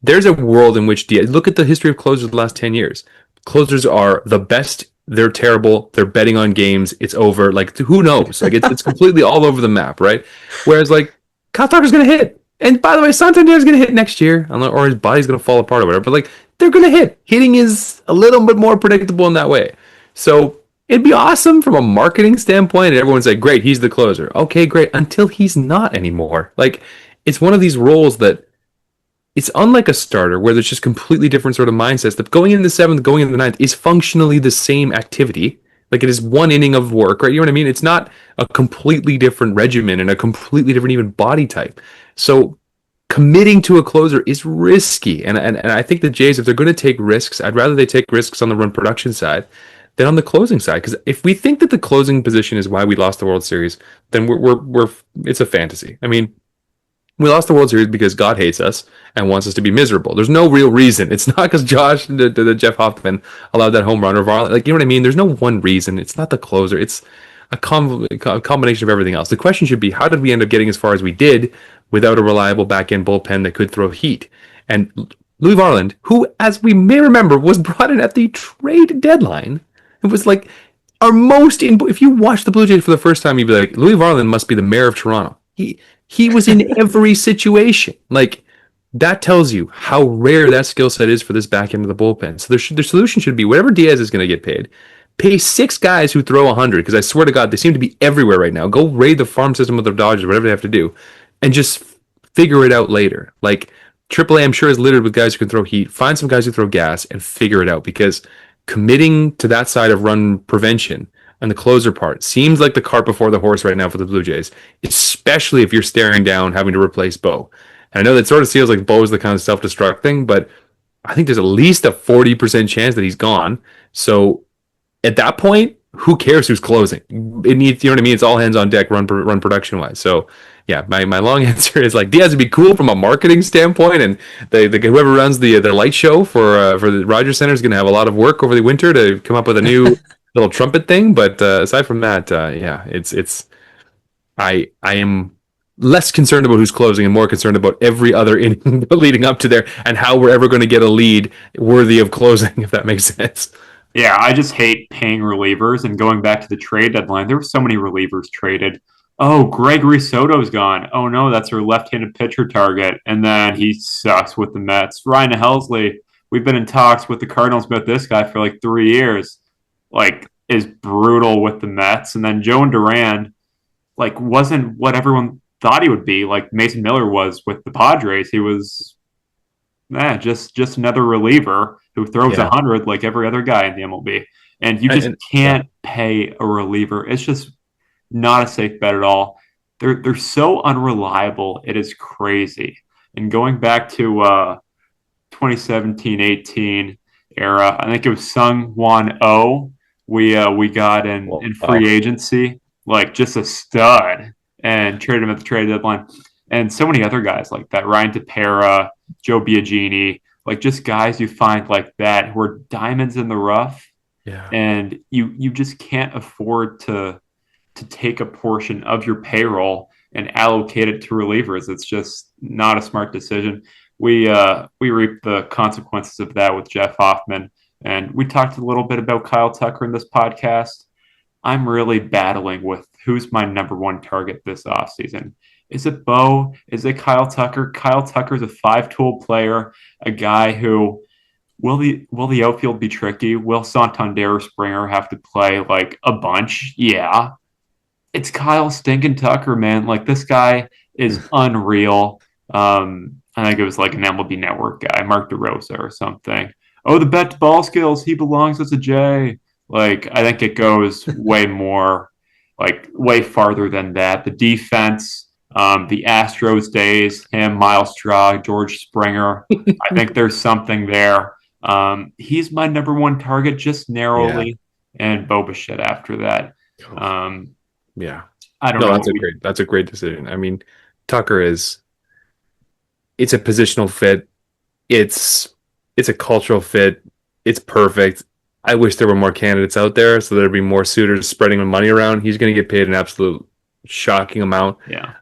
there's a world in which Diaz, look at the history of closers the last 10 years. Closers are the best. They're terrible. They're betting on games. It's over. Like, who knows? Like, it's completely all over the map, right? Whereas, like, Kyle Tucker's going to hit. And by the way, Santander's going to hit next year, or his body's going to fall apart or whatever. But, like, they're going to hit. Hitting is a little bit more predictable in that way. So it'd be awesome from a marketing standpoint. And everyone's like, great, he's the closer. Okay, great. Until he's not anymore. Like, it's one of these roles that it's unlike a starter where there's just completely different sort of mindsets. That going in the seventh, going in the ninth is functionally the same activity. Like, it is one inning of work, right? You know what I mean? It's not a completely different regimen and a completely different even body type. So committing to a closer is risky. And I think the Jays, if they're going to take risks, I'd rather they take risks on the run production side than on the closing side. Because if we think that the closing position is why we lost the World Series, then we're it's a fantasy. I mean, we lost the World Series because God hates us and wants us to be miserable. There's no real reason. It's not because the Jeff Hoffman allowed that home run or Varley. Like, you know what I mean? There's no one reason. It's not the closer. It's a combination of everything else. The question should be, how did we end up getting as far as we did without a reliable back-end bullpen that could throw heat? And Louis Varland, who, as we may remember, was brought in at the trade deadline, it was like our most if you watch the Blue Jays for the first time, you'd be like, Louis Varland must be the mayor of Toronto. He was in every situation. Like, that tells you how rare that skill set is for this back end of the bullpen. So the solution should be whatever Diaz is going to get paid. Pay 6 guys who throw 100, because I swear to God, they seem to be everywhere right now. Go raid the farm system of the Dodgers, whatever they have to do, and just figure it out later. Like, AAA, I'm sure, is littered with guys who can throw heat. Find some guys who throw gas and figure it out, because committing to that side of run prevention and the closer part seems like the cart before the horse right now for the Blue Jays, especially if you're staring down having to replace Bo. And I know that sort of feels like Bo is the kind of self-destruct thing, but I think there's at least a 40% chance that he's gone. So at that point, who cares who's closing? It needs, you know what I mean? It's all hands on deck, run production wise. So yeah, my long answer is, like, Diaz would be cool from a marketing standpoint, and the whoever runs the light show for the Rogers Center is going to have a lot of work over the winter to come up with a new little trumpet thing. But aside from that, yeah, it's I am less concerned about who's closing and more concerned about every other inning leading up to there and how we're ever going to get a lead worthy of closing, if that makes sense. Yeah, I just hate paying relievers. And going back to the trade deadline, there were so many relievers traded. Oh, Gregory Soto's gone. Oh no, that's our left-handed pitcher target, and then he sucks with the Mets. Ryan Helsley, we've been in talks with the Cardinals about this guy for like 3 years. Like, is brutal with the Mets, and then Joe and Duran, like, wasn't what everyone thought he would be. Like Mason Miller was with the Padres. He was just another reliever who throws Yeah. 100 like every other guy in the MLB. And you just can't pay a reliever. It's just not a safe bet at all. They're so unreliable. It is crazy. And going back to 2017-18 era, I think it was Sung Won Oh. We got in free agency, like, just a stud, and traded him at the trade deadline. And so many other guys like that, Ryan Tepera, Joe Biagini, like, just guys you find like that who are diamonds in the rough. Yeah. And you just can't afford to take a portion of your payroll and allocate it to relievers. It's just not a smart decision. We reap the consequences of that with Jeff Hoffman. And we talked a little bit about Kyle Tucker in this podcast. I'm really battling with who's my number one target this offseason. Is it Bo? Is it Kyle Tucker? Kyle Tucker's a 5-tool player, a guy who will the outfield be tricky? Will Santander or Springer have to play like a bunch? Yeah. It's Kyle Stinkin' Tucker, man. Like, this guy is unreal. I think it was like an MLB Network guy, Mark DeRosa or something. Oh, the bet to ball skills, he belongs as a J. Like, I think it goes way more, like, way farther than that. The defense, the Astros days, him, Miles Straw, George Springer. I think there's something there. He's my number one target, just narrowly, and Bo Bichette after that. Yeah. I don't know. That's a great decision. I mean, Tucker it's a positional fit. It's a cultural fit. It's perfect. I wish there were more candidates out there so there'd be more suitors spreading the money around. He's going to get paid an absolute shocking amount. Yeah.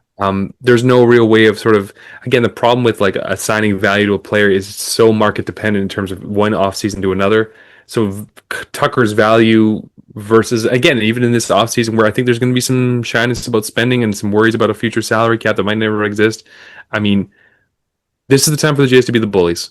There's no real way of sort of, again, the problem with like assigning value to a player is so market dependent in terms of one offseason to another. So Tucker's value versus, again, even in this offseason where I think there's going to be some shyness about spending and some worries about a future salary cap that might never exist. I mean, this is the time for the Jays to be the bullies,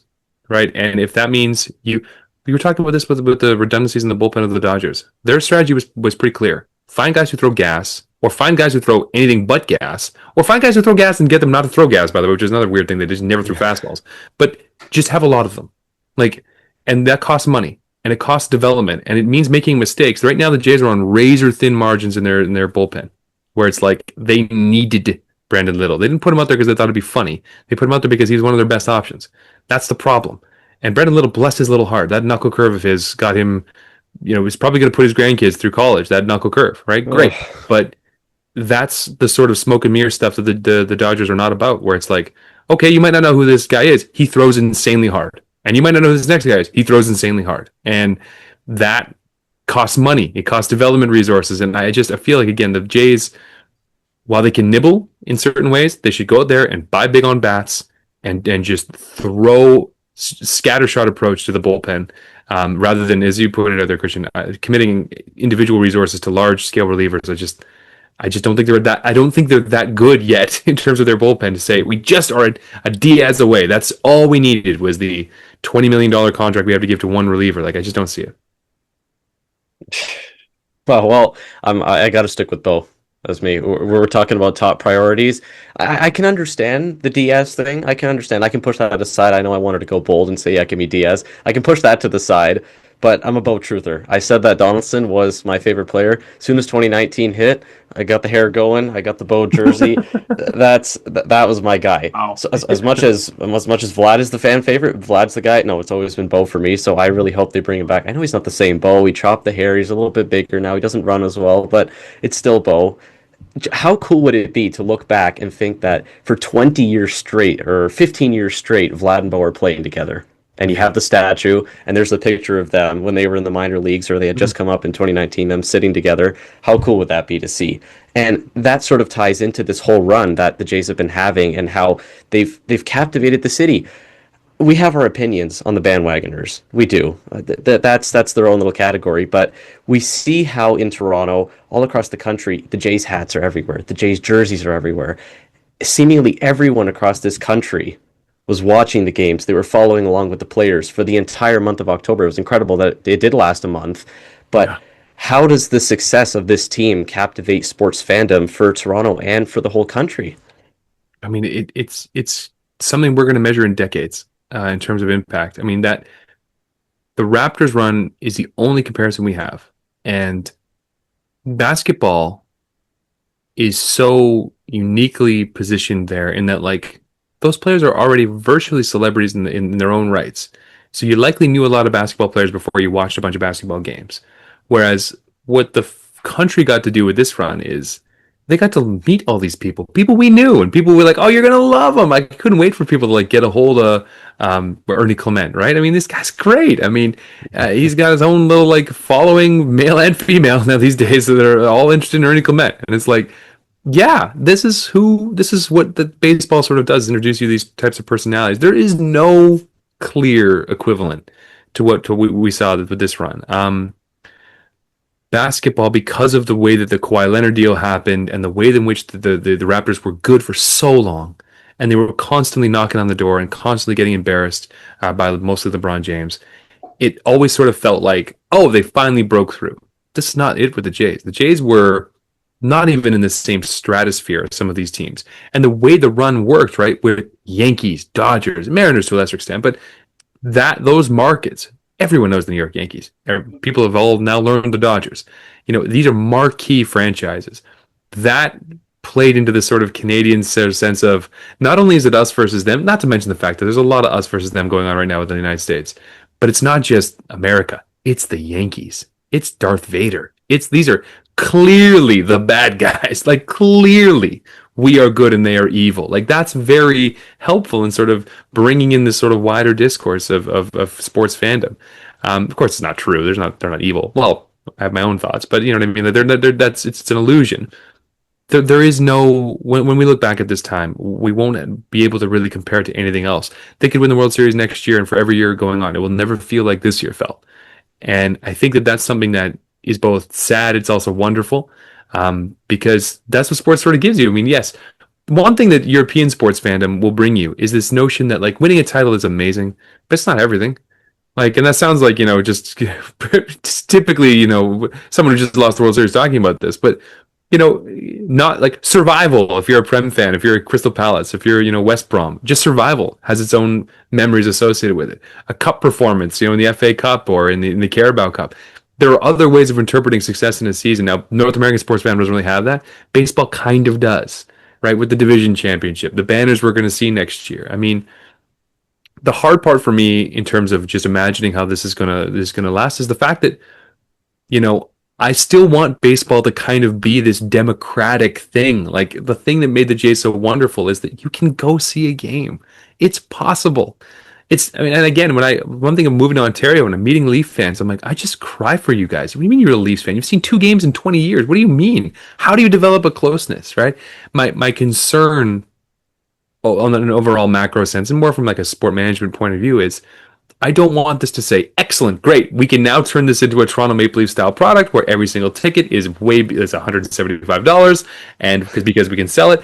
right? And if that means we were talking about this with the redundancies in the bullpen of the Dodgers. Their strategy was pretty clear. Find guys who throw gas, or find guys who throw anything but gas, or find guys who throw gas and get them not to throw gas, by the way, which is another weird thing. They just never threw fastballs. But just have a lot of them. Like, and that costs money. And it costs development. And it means making mistakes. Right now the Jays are on razor thin margins in their bullpen. Where it's like they needed Brandon Little. They didn't put him out there because they thought it'd be funny. They put him out there because he's one of their best options. That's the problem. And Brandon Little, bless his little heart, that knuckle curve of his got him, he's probably going to put his grandkids through college, that knuckle curve, right? Great. But that's the sort of smoke and mirror stuff that the Dodgers are not about, where it's like, okay, you might not know who this guy is. He throws insanely hard. And you might not know who this next guy is. He throws insanely hard. And that costs money. It costs development resources. And I feel like, again, the Jays, while they can nibble in certain ways, they should go out there and buy big on bats and just throw scattershot approach to the bullpen, rather than, as you put it out there, Christian, committing individual resources to large scale relievers. I just don't think they're that. I don't think they're that good yet in terms of their bullpen to say we just are a Diaz away. That's all we needed was the $20 million contract we have to give to one reliever. Like, I just don't see it. Well, I got to stick with both. That's me. We're talking about top priorities. I can understand the Diaz thing. I can understand. I can push that aside. I know I wanted to go bold and say, yeah, give me Diaz. I can push that to the side, but I'm a bow truther. I said that Donaldson was my favorite player. As soon as 2019 hit, I got the hair going. I got the bow jersey. That was my guy. Wow. So as much as Vlad is the fan favorite, Vlad's the guy. No, it's always been Bo for me. So I really hope they bring him back. I know he's not the same Bo. We chopped the hair. He's a little bit bigger now. He doesn't run as well, but it's still Bo. How cool would it be to look back and think that for 20 years straight or 15 years straight, Vlad and Bo are playing together? And you have the statue, and there's a picture of them when they were in the minor leagues or they had just come up in 2019, them sitting together. How cool would that be to see? And that sort of ties into this whole run that the Jays have been having and how they've captivated the city. We have our opinions on the bandwagoners. We do. That's their own little category. But we see how in Toronto, all across the country, the Jays hats are everywhere. The Jays jerseys are everywhere. Seemingly everyone across this country was watching the games. They were following along with the players for the entire month of October. It was incredible that it did last a month. But how does the success of this team captivate sports fandom for Toronto and for the whole country? I mean, it's something we're going to measure in decades. In terms of impact. I mean, that the Raptors run is the only comparison we have. And basketball is so uniquely positioned there in that, like, those players are already virtually celebrities in their own rights. So you likely knew a lot of basketball players before you watched a bunch of basketball games. Whereas what the country got to do with this run is they got to meet all these people we knew, and people were like, oh, you're going to love them. I couldn't wait for people to like get a hold of Ernie Clement, right? I mean, this guy's great. I mean, he's got his own little like following, male and female now these days, that are all interested in Ernie Clement. And it's like, yeah, this is what the baseball sort of does, introduce you to these types of personalities. There is no clear equivalent to what we saw with this run. Basketball, because of the way that the Kawhi Leonard deal happened and the way in which the Raptors were good for so long, and they were constantly knocking on the door and constantly getting embarrassed by mostly LeBron James, it always sort of felt like, oh, they finally broke through. This is not it with the Jays. The Jays were not even in the same stratosphere as some of these teams. And the way the run worked, right, with Yankees, Dodgers, Mariners to a lesser extent, but those markets, everyone knows the New York Yankees. People have all now learned the Dodgers. These are marquee franchises. That played into this sort of Canadian sense of not only is it us versus them, not to mention the fact that there's a lot of us versus them going on right now within the United States, but it's not just America. It's the Yankees. It's Darth Vader. These are clearly the bad guys. Like, clearly we are good and they are evil. Like, that's very helpful in sort of bringing in this sort of wider discourse of sports fandom. Of course, it's not true. They're not evil. Well, I have my own thoughts, but you know what I mean. It's an illusion. there is no when we look back at this time, we won't be able to really compare it to anything else. They could win the World Series next year, and for every year going on, it will never feel like this year felt. And I think that that's something that is both sad, it's also wonderful, because that's what sports sort of gives you. I mean, yes, one thing that European sports fandom will bring you is this notion that like winning a title is amazing, but it's not everything. Like, and that sounds like, just, just typically, someone who just lost the World Series talking about this, but, not like survival. If you're a Prem fan, if you're a Crystal Palace, if you're, West Brom, just survival has its own memories associated with it. A cup performance, in the FA Cup or in the Carabao Cup. There are other ways of interpreting success in a season. Now, North American sports fan doesn't really have that. Baseball kind of does, right? With the division championship, the banners we're going to see next year. I mean, the hard part for me in terms of just imagining how this is gonna last is the fact that I still want baseball to kind of be this democratic thing. Like the thing that made the Jays so wonderful is that you can go see a game. It's possible. I mean, and again, one thing of moving to Ontario and I'm meeting Leaf fans, I'm like, I just cry for you guys. What do you mean you're a Leafs fan? You've seen 2 games in 20 years. What do you mean? How do you develop a closeness, right? My concern on an overall macro sense and more from like a sport management point of view is I don't want this to say, excellent, great. We can now turn this into a Toronto Maple Leaf style product where every single ticket is $175 and because we can sell it.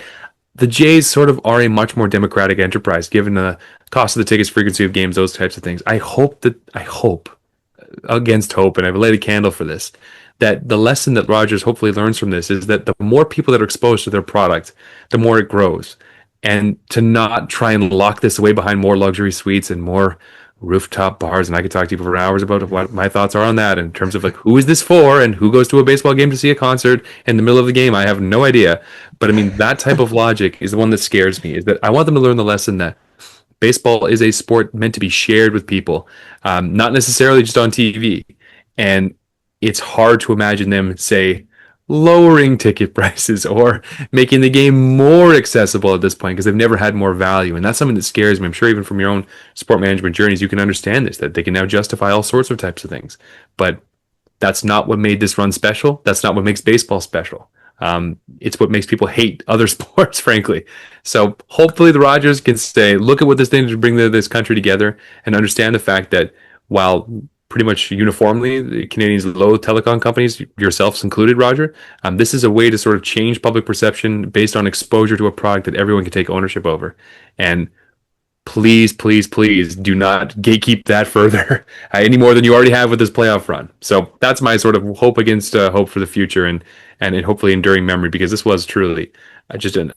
The Jays sort of are a much more democratic enterprise given the cost of the tickets, frequency of games, those types of things. I hope against hope, and I've laid a candle for this, that the lesson that Rogers hopefully learns from this is that the more people that are exposed to their product, the more it grows. And to not try and lock this away behind more luxury suites and more rooftop bars. And I could talk to you for hours about what my thoughts are on that in terms of like, who is this for and who goes to a baseball game to see a concert in the middle of the game? I have no idea. But I mean, that type of logic is the one that scares me, is that I want them to learn the lesson that baseball is a sport meant to be shared with people, not necessarily just on TV. And it's hard to imagine them, say, lowering ticket prices or making the game more accessible at this point because they've never had more value. And that's something that scares me. I'm sure even from your own sport management journeys, you can understand this, that they can now justify all sorts of types of things. But that's not what made this run special. That's not what makes baseball special. It's what makes people hate other sports, frankly. So hopefully the Rogers can say, look at what this thing to bring this country together and understand the fact that while pretty much uniformly, the Canadians' low telecom companies, yourselves included, Roger, this is a way to sort of change public perception based on exposure to a product that everyone can take ownership over. And please, please, please do not gatekeep that further any more than you already have with this playoff run. So that's my sort of hope against hope for the future and hopefully enduring memory, because this was truly just a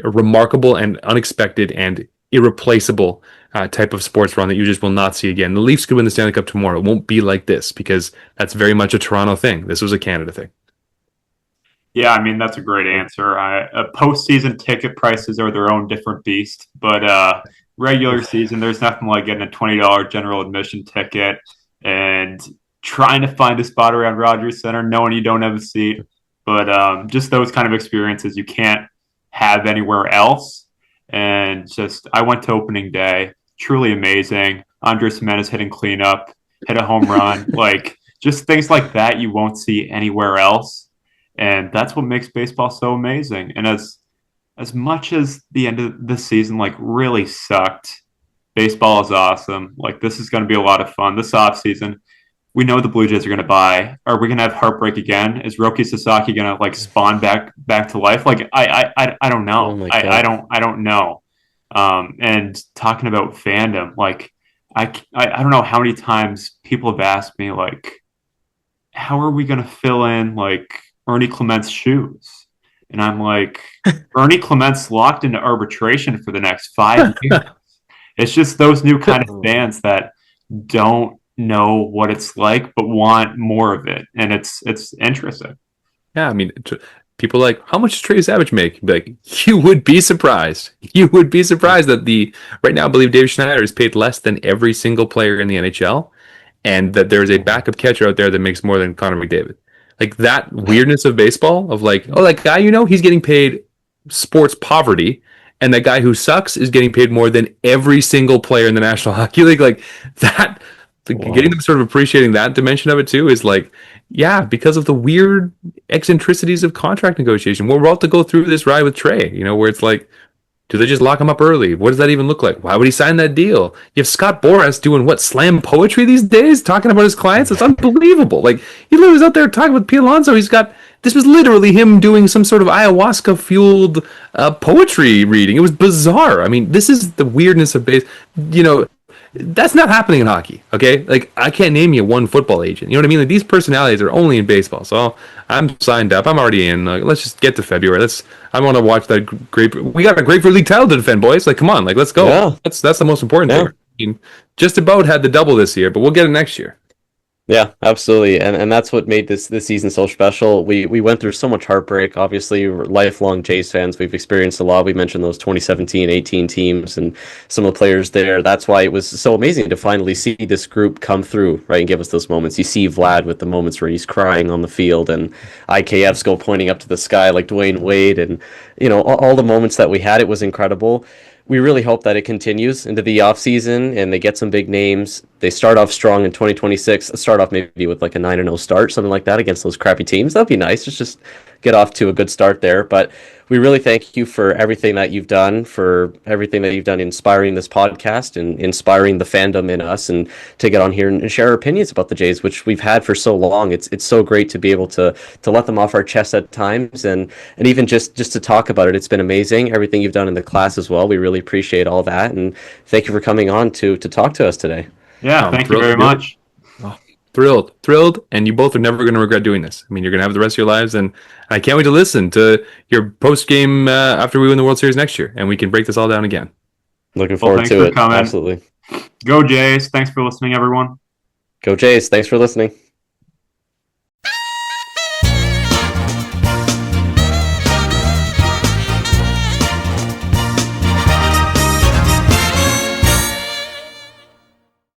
remarkable and unexpected and irreplaceable type of sports run that you just will not see again. The Leafs could win the Stanley Cup tomorrow. It won't be like this because that's very much a Toronto thing. This was a Canada thing. Yeah, I mean, that's a great answer. Postseason ticket prices are their own different beast, but regular season, there's nothing like getting a $20 general admission ticket and trying to find a spot around Rogers Center, knowing you don't have a seat. But just those kind of experiences you can't have anywhere else. And just, I went to opening day, truly amazing. Andres Gimenez hitting cleanup, hit a home run, like just things like that you won't see anywhere else. And that's what makes baseball so amazing. And as much as the end of the season like really sucked, baseball is awesome. Like this is going to be a lot of fun this offseason. We know the Blue Jays are going to buy. Are we going to have heartbreak again? Is Roki Sasaki going to like spawn back to life? Like I don't know. Oh I don't know. And talking about fandom, like I don't know how many times people have asked me like, how are we going to fill in like Ernie Clement's shoes? And I'm like, Ernie Clement's locked into arbitration for the next 5 years. It's just those new kind of fans that don't know what it's like but want more of it, and it's interesting. Yeah, I mean, people are like, how much does Trey Savage make? Like, you would be surprised. You would be surprised that right now I believe David Schneider is paid less than every single player in the NHL, and that there's a backup catcher out there that makes more than Connor McDavid. Like that weirdness of baseball of like, oh, that guy, he's getting paid sports poverty, and that guy who sucks is getting paid more than every single player in the National Hockey League. Like that getting them sort of appreciating that dimension of it too is like, yeah, because of the weird eccentricities of contract negotiation. We're about to go through this ride with Trey, where it's like, do they just lock him up early? What does that even look like? Why would he sign that deal? You have Scott Boras doing what, slam poetry these days, talking about his clients? It's unbelievable. Like, he literally was out there talking with Pete Alonso. This was literally him doing some sort of ayahuasca fueled poetry reading. It was bizarre. I mean, this is the weirdness of base. That's not happening in hockey, okay? Like, I can't name you one football agent. You know what I mean? Like, these personalities are only in baseball. So I'm signed up. I'm already in. Let's just get to February. I want to watch that great. We got a Grapefruit League title to defend, boys. Like, come on, like, let's go. Yeah. That's the most important thing. I mean, just about had the double this year, but we'll get it next year. Yeah, absolutely, and that's what made this season so special. We went through so much heartbreak. Obviously, we're lifelong Jays fans. We've experienced a lot. We mentioned those 2017-18 teams and some of the players there. That's why it was so amazing to finally see this group come through, right, and give us those moments. You see Vlad with the moments where he's crying on the field, and IKF's pointing up to the sky like Dwayne Wade, and all the moments that we had. It was incredible. We really hope that it continues into the off season and they get some big names. They start off strong in 2026. Start off maybe with like a 9-0 start, something like that against those crappy teams. That'd be nice. Just get off to a good start there. But we really thank you for everything that you've done, inspiring this podcast and inspiring the fandom in us, and to get on here and share our opinions about the Jays, which we've had for so long. It's so great to be able to let them off our chest at times, and even just to talk about it. It's been amazing, everything you've done in the class as well. We really appreciate all that, and thank you for coming on to talk to us today. Yeah, thank you very much. Thrilled, and you both are never going to regret doing this. I mean, you're going to have the rest of your lives, and I can't wait to listen to your post game after we win the World Series next year, and we can break this all down again. Looking forward to it. Coming. Absolutely. Go Jays! Thanks for listening, everyone. Go Jays! Thanks for listening.